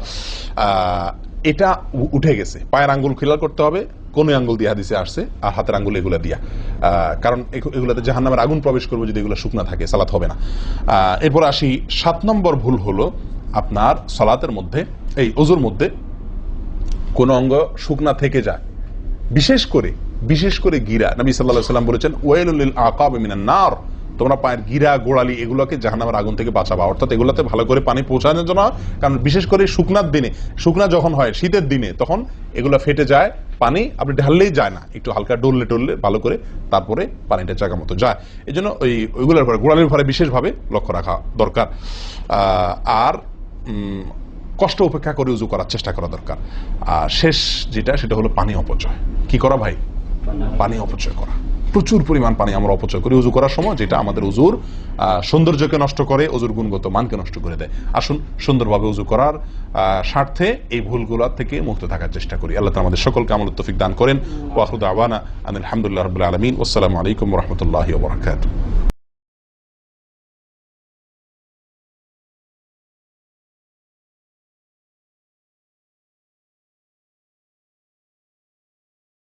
Speaker 1: এটা উঠে গেছে, পায়ের আঙ্গুল খেলাল করতে হবে, কোন আঙ্গুল দিয়ে হাদিসে আসছে, আর হাতের আঙ্গুল এগুলা দিয়া, কারণ এগুলাতে জাহান্নামের আগুন প্রবেশ করবে যদি এগুলো শুকনা থাকে, সালাত হবে না। এরপর আসি 7 নম্বর ভুল হলো আপনার সালাতের মধ্যে, এই ওযুর মধ্যে কোন অঙ্গ শুকনা থেকে যায়, বিশেষ করে গিরা। নবী সাল্লাল্লাহু আলাইহি ওয়াসাল্লাম বলেছেন ওয়াইলুল লিল আকাব মিনান নার, তোমরা পায়ের গিরা গোড়ালি এগুলোকে জাহান্নামের আগুন থেকে বাঁচাবা, অর্থাৎ এগুলোতে ভালো করে পানি পৌঁছানোর জন্য। কারণ বিশেষ করে শুকনার দিনে, শুকনা যখন হয় শীতের দিনে, তখন এগুলো ফেটে যায়, পানি আপনি ঢাললেই যায় না, একটু হালকা ডললে ভালো করে তারপরে পানিটা জায়গা মতো যায়। এই জন্য ওইগুলোর পরে গোড়ালির পরে বিশেষভাবে লক্ষ্য রাখা দরকার। আর কষ্ট উপেক্ষা করে উজু করার চেষ্টা করা দরকার। আর শেষ যেটা, সেটা হলো পানি অপচয়। কি করা ভাই? পানি অপচয় করা। প্রচুর পরিমাণ পানি আমরা অপচয় করি উজু করার সময়, যেটা আমাদের উজুর সৌন্দর্যকে নষ্ট করে, উজুর গুণগত মানকে নষ্ট করে দেয়। আসুন সুন্দরভাবে উজু করার স্বার্থে এই ভুলগুলো থেকে মুক্ত থাকার চেষ্টা করি। আল্লাহ তাআলা আমাদের সকলকে আমলের তৌফিক দান করেন। ওয়া আখিরু দাওয়ানা আলহামদুলিল্লাহি রাব্বিল আলামিন। আসসালামু আলাইকুম ওয়া রাহমাতুল্লাহি ওয়া বারাকাতুহু।